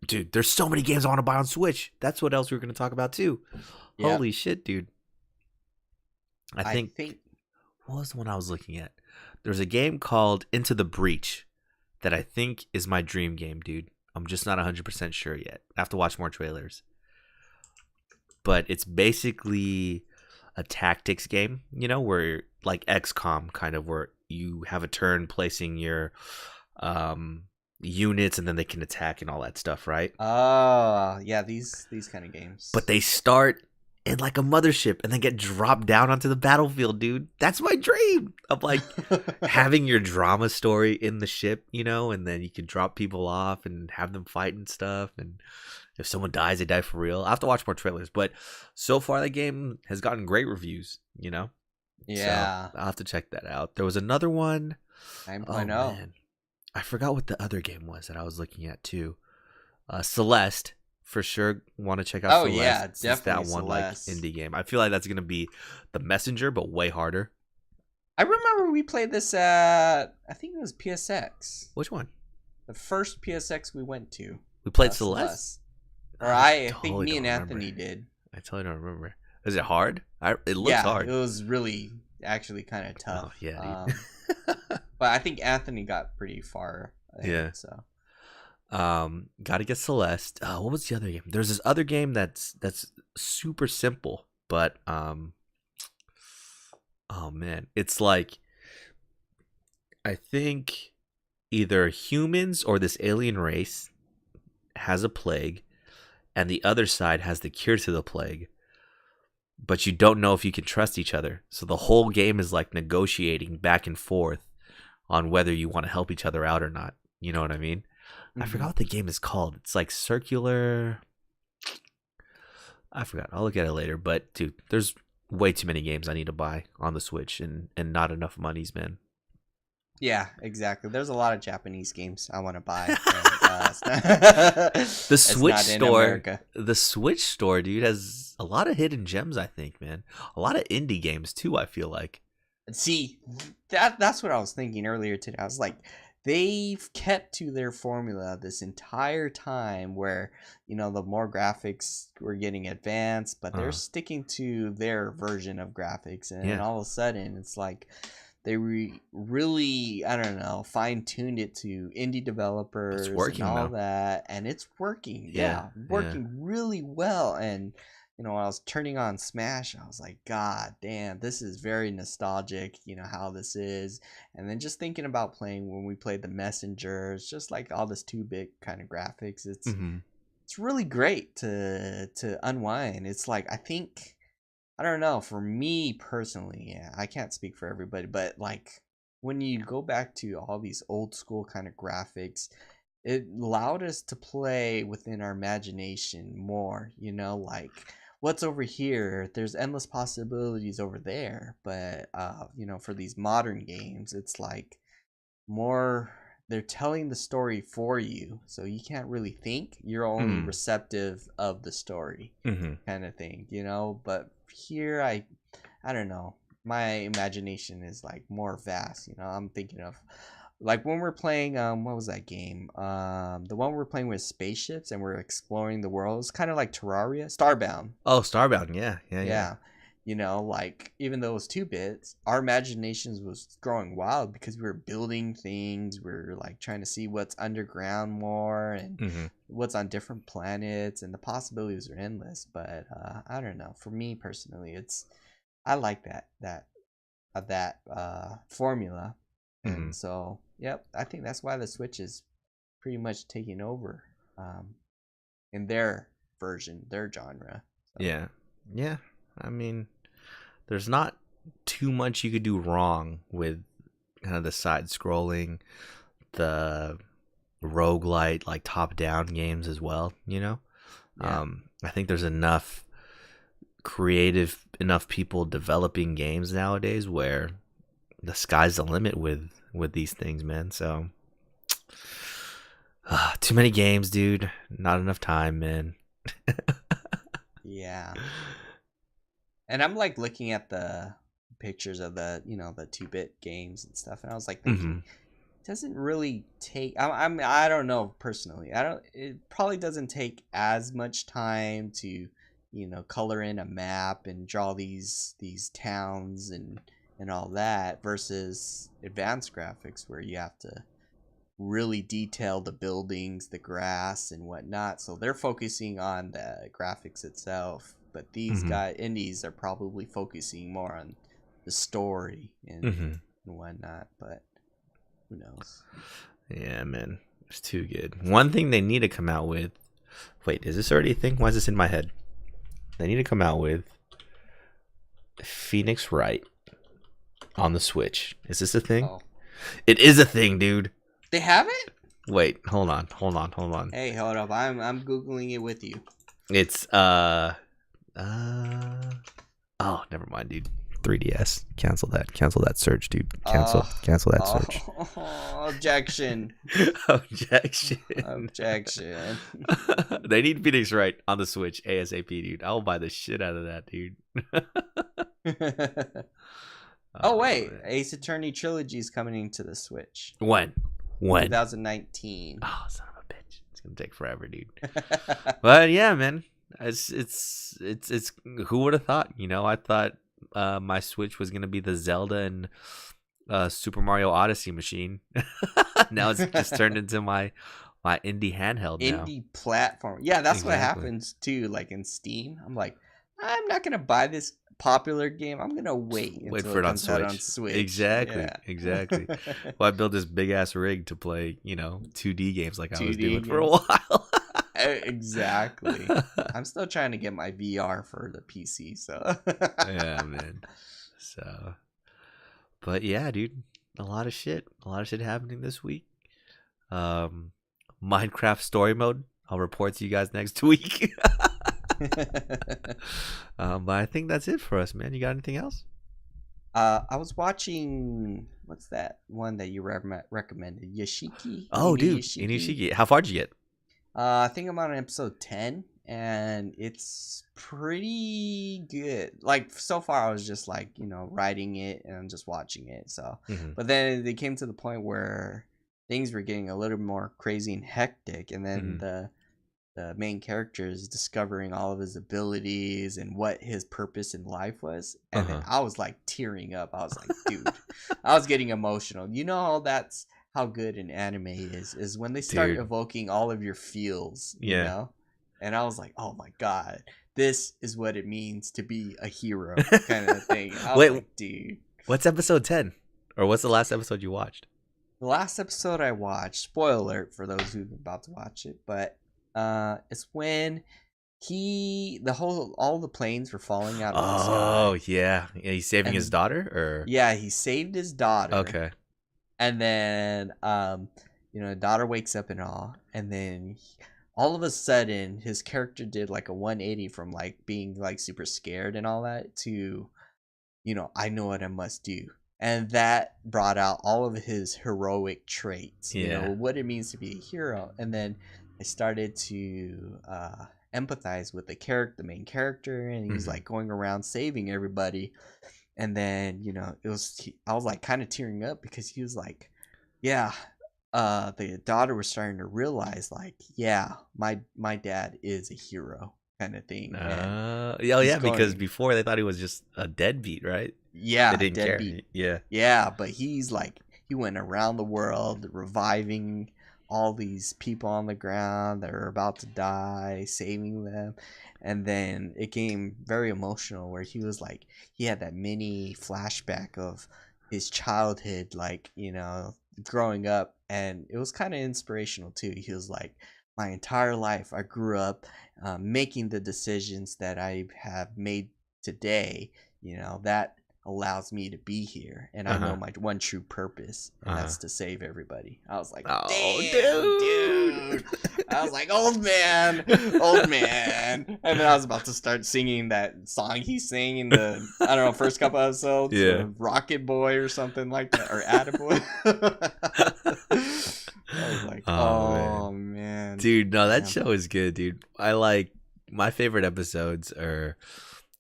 Speaker 2: dude, there's so many games I want to buy on Switch. That's what else we were going to talk about too. Yep. Holy shit, dude. I think what was the one I was looking at? There's a game called Into the Breach that I think is my dream game, dude. I'm just not 100% sure yet. I have to watch more trailers. But it's basically a tactics game, you know, where like XCOM kind of, where you have a turn placing your units and then they can attack and all that stuff, right?
Speaker 1: Oh, yeah, these kind of games.
Speaker 2: But they start in like a mothership and then get dropped down onto the battlefield, dude. That's my dream of like having your drama story in the ship, you know, and then you can drop people off and have them fight and stuff. And if someone dies, they die for real. I have to watch more trailers, but so far the game has gotten great reviews, you know?
Speaker 1: Yeah.
Speaker 2: So I'll have to check that out. There was another one.
Speaker 1: 9.0.
Speaker 2: Oh, man. I forgot what the other game was that I was looking at too. Celeste. For sure, want to check out Celeste. Oh yeah, definitely that one Celeste. Like indie game. I feel like that's gonna be The Messenger, but way harder.
Speaker 1: I remember we played this at I think it was PSX.
Speaker 2: Which one?
Speaker 1: The first PSX we went to.
Speaker 2: We played Celeste?
Speaker 1: Or I think
Speaker 2: totally
Speaker 1: me and
Speaker 2: don't
Speaker 1: Anthony
Speaker 2: remember.
Speaker 1: did.
Speaker 2: I totally don't remember. Is it hard? It looks
Speaker 1: Yeah,
Speaker 2: hard.
Speaker 1: it was really actually kind of tough.
Speaker 2: Oh, yeah, dude.
Speaker 1: But I think Anthony got pretty far ahead,
Speaker 2: Yeah.
Speaker 1: so.
Speaker 2: Gotta get Celeste. What was the other game? There's this other game that's super simple, but oh man, it's like I think either humans or this alien race has a plague, and the other side has the cure to the plague. But you don't know if you can trust each other. So the whole game is like negotiating back and forth on whether you want to help each other out or not. You know what I mean? I forgot what the game is called. It's like circular. I forgot. I'll look at it later. But dude, there's way too many games I need to buy on the Switch and not enough monies, man.
Speaker 1: Yeah, exactly. There's a lot of Japanese games I want to buy.
Speaker 2: The Switch store, dude, has a lot of hidden gems. I think, man, a lot of indie games too. I feel like.
Speaker 1: See, that's what I was thinking earlier today. I was like, they've kept to their formula this entire time, where the more graphics were getting advanced, but they're sticking to their version of graphics, and all of a sudden it's like. They really, I don't know, fine-tuned it to indie developers and all that. And it's working. Yeah, working really well. And, when I was turning on Smash, I was like, God damn, this is very nostalgic, how this is. And then just thinking about playing when we played the Messengers, just like all this 2-bit kind of graphics. It's really great to unwind. It's like, I think... I don't know. For me personally, I can't speak for everybody, but like when you go back to all these old school kind of graphics, it allowed us to play within our imagination more, like what's over here, there's endless possibilities over there. But, for these modern games, it's like more... They're telling the story for you, so you can't really think. You're only receptive of the story, kind of thing, But here, I don't know. My imagination is like more vast. I'm thinking of like when we're playing. What was that game? The one we're playing with spaceships and we're exploring the world. It's kind of like Terraria, Starbound.
Speaker 2: Oh, Starbound, yeah.
Speaker 1: Like even though it was 2 bits, our imaginations was growing wild because we were building things. We were like trying to see what's underground more and what's on different planets, and the possibilities are endless. But I don't know. For me personally, I like that formula, and so I think that's why the Switch is pretty much taking over in their version, their genre.
Speaker 2: So. Yeah. I mean, there's not too much you could do wrong with kind of the side scrolling, the roguelite, like top down games as well, I think there's enough people developing games nowadays where the sky's the limit with these things, man. So too many games, dude. Not enough time, man.
Speaker 1: Yeah. And I'm like looking at the pictures of the 2-bit games and stuff, and I was like thinking, it doesn't really take. I don't know personally. It probably doesn't take as much time to color in a map and draw these towns and all that versus advanced graphics where you have to really detail the buildings, the grass, and whatnot. So they're focusing on the graphics itself. But these indies are probably focusing more on the story and whatnot. But who knows?
Speaker 2: Yeah, man. It's too good. One thing they need to come out with... Wait, is this already a thing? Why is this in my head? They need to come out with Phoenix Wright on the Switch. Is this a thing? Oh. It is a thing, dude.
Speaker 1: They have it?
Speaker 2: Wait, hold on.
Speaker 1: Hey, hold up. I'm Googling it with you.
Speaker 2: It's, oh, never mind, dude. 3DS. Cancel that search, dude. Cancel that search.
Speaker 1: Objection. Objection.
Speaker 2: They need Phoenix Wright on the Switch ASAP, dude. I'll buy the shit out of that, dude.
Speaker 1: Oh wait, man. Ace Attorney Trilogy is coming into the Switch.
Speaker 2: When? When?
Speaker 1: 2019.
Speaker 2: Oh, son of a bitch! It's gonna take forever, dude. But yeah, man, it's who would have thought? You know, I thought my Switch was gonna be the Zelda and Super Mario Odyssey machine. Now it's just turned into my indie handheld now.
Speaker 1: Indie platform. Yeah, that's what
Speaker 2: Exactly.
Speaker 1: happens too. Like in Steam, I'm like, I'm not gonna buy this popular game. I'm gonna wait until
Speaker 2: for
Speaker 1: it
Speaker 2: it on
Speaker 1: comes out on
Speaker 2: Switch.
Speaker 1: Switch.
Speaker 2: Exactly,
Speaker 1: Yeah.
Speaker 2: exactly. Well, I built this big ass rig to play, 2D games like I was
Speaker 1: 2D
Speaker 2: doing for a
Speaker 1: games.
Speaker 2: while.
Speaker 1: Exactly. I'm still trying to get my VR for the PC. So
Speaker 2: Yeah, man. So, but yeah, dude, a lot of shit happening this week. Minecraft story mode. I'll report to you guys next week. But I think that's it for us, man. You got anything else?
Speaker 1: I was watching what's that one that you recommended? Yashiki.
Speaker 2: Oh, dude,
Speaker 1: Inuyashiki?
Speaker 2: Inuyashiki. How far did you get?
Speaker 1: I think I'm on episode 10, and it's pretty good. Like so far, I was just like writing it and just watching it. So, but then they came to the point where things were getting a little more crazy and hectic, and then the main character is discovering all of his abilities and what his purpose in life was. And then I was like tearing up. I was like, dude, I was getting emotional. That's how good an anime is when they start evoking all of your feels, you know? And I was like, oh my God, this is what it means to be a hero kind of thing. I was like, dude.
Speaker 2: What's episode 10? Or what's the last episode you watched?
Speaker 1: The last episode I watched, spoiler alert for those who've been about to watch it, but it's when all the planes were falling out of the sky.
Speaker 2: Oh yeah, he's saving his daughter, or
Speaker 1: yeah, he saved his daughter.
Speaker 2: Okay,
Speaker 1: and then daughter wakes up and all, and then all of a sudden his character did like a 180 from like being like super scared and all that to, I know what I must do. And that brought out all of his heroic traits, what it means to be a hero. And then I started to empathize with the main character, and he's like going around saving everybody. And then I was like kind of tearing up because he was like, yeah, the daughter was starting to realize like, yeah, my dad is a hero kind of thing.
Speaker 2: Because before they thought he was just a deadbeat, right?
Speaker 1: Yeah,
Speaker 2: they didn't care.
Speaker 1: Yeah, but he's like, he went around the world reviving all these people on the ground that are about to die, saving them. And then it came very emotional where he was like, he had that mini flashback of his childhood, like, growing up. And it was kind of inspirational too. He was like, my entire life I grew up making the decisions that I have made today, that allows me to be here, and I know my one true purpose, and that's to save everybody. I was like, oh, dude. I was like, old man. And then I was about to start singing that song he sang in the, I don't know, first couple episodes, Rocket Boy or something like that, or Attaboy. I was like, oh man.
Speaker 2: Dude, no, that show is good, dude. I like, my favorite episodes are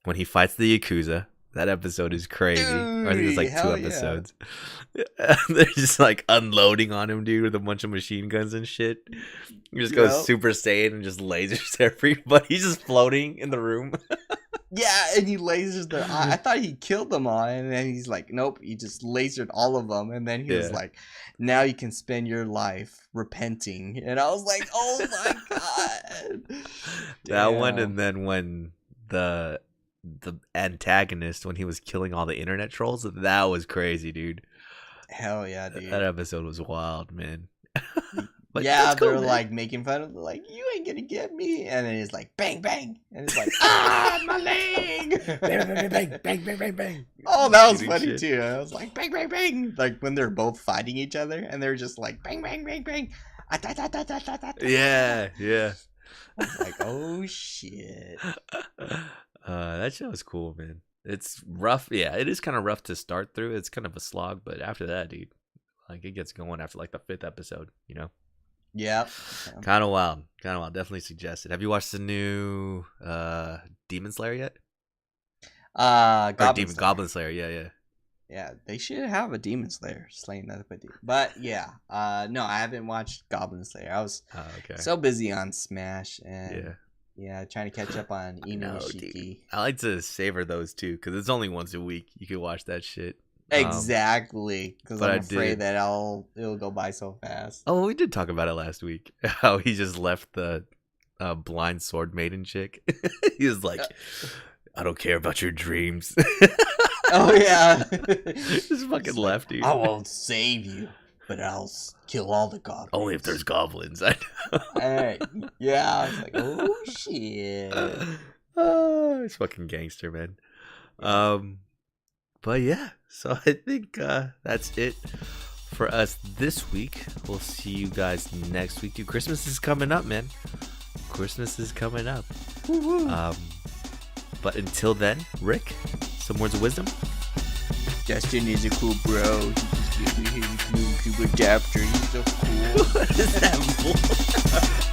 Speaker 2: when he fights the Yakuza. That episode is crazy. Dude, I think it's like 2 episodes. Yeah. They're just like unloading on him, dude, with a bunch of machine guns and shit. He just goes Super Saiyan and just lasers everybody. He's just floating in the room.
Speaker 1: Yeah, and he lasers their eye. I thought he killed them all, and then he's like, nope, he just lasered all of them. And then he was like, now you can spend your life repenting. And I was like, oh my God.
Speaker 2: That one, and then when the antagonist, when he was killing all the internet trolls, that was crazy, dude.
Speaker 1: Hell yeah, dude.
Speaker 2: That episode was wild, man.
Speaker 1: But yeah, cool, they're like making fun of him, like, you ain't gonna get me. And then he's like, bang, bang. And it's like, my leg.
Speaker 2: Bang, bang, bang, bang, bang, bang.
Speaker 1: Oh, that was funny too. I was like, bang, bang, bang. Like when they're both fighting each other and they're just like, bang, bang, bang, bang.
Speaker 2: Yeah.
Speaker 1: I was like, oh shit.
Speaker 2: That show is cool, man. It's rough. Yeah, it is kind of rough to start through. It's kind of a slog, but after that, dude, like it gets going after like the 5th episode,
Speaker 1: Yep.
Speaker 2: Kind of wild. Definitely suggest it. Have you watched the new Demon Slayer yet?
Speaker 1: Goblin Slayer.
Speaker 2: Goblin Slayer. Yeah.
Speaker 1: Yeah, they should have a Demon Slayer slaying nothing but demons. But yeah, no, I haven't watched Goblin Slayer. I was so busy on Smash and trying to catch up on Inu Shiki.
Speaker 2: I like to savor those too because it's only once a week. You can watch that shit.
Speaker 1: Exactly, because I'm afraid that it'll go by so fast.
Speaker 2: Oh, we did talk about it last week. How he just left the blind sword maiden chick. He was like, "I don't care about your dreams."
Speaker 1: Oh yeah,
Speaker 2: just fucking left you.
Speaker 1: I won't save you, but I'll kill all the goblins.
Speaker 2: Only if there's goblins. I know.
Speaker 1: Hey, yeah, I was like, oh shit.
Speaker 2: It's fucking gangster, man. But yeah, so I think that's it for us this week. We'll see you guys next week. Dude, Christmas is coming up, man. Christmas is coming up. But until then, Rick, some words of wisdom?
Speaker 1: Justin is a cool bro. He just gave me his new adapter. He's so cool.
Speaker 2: What is that?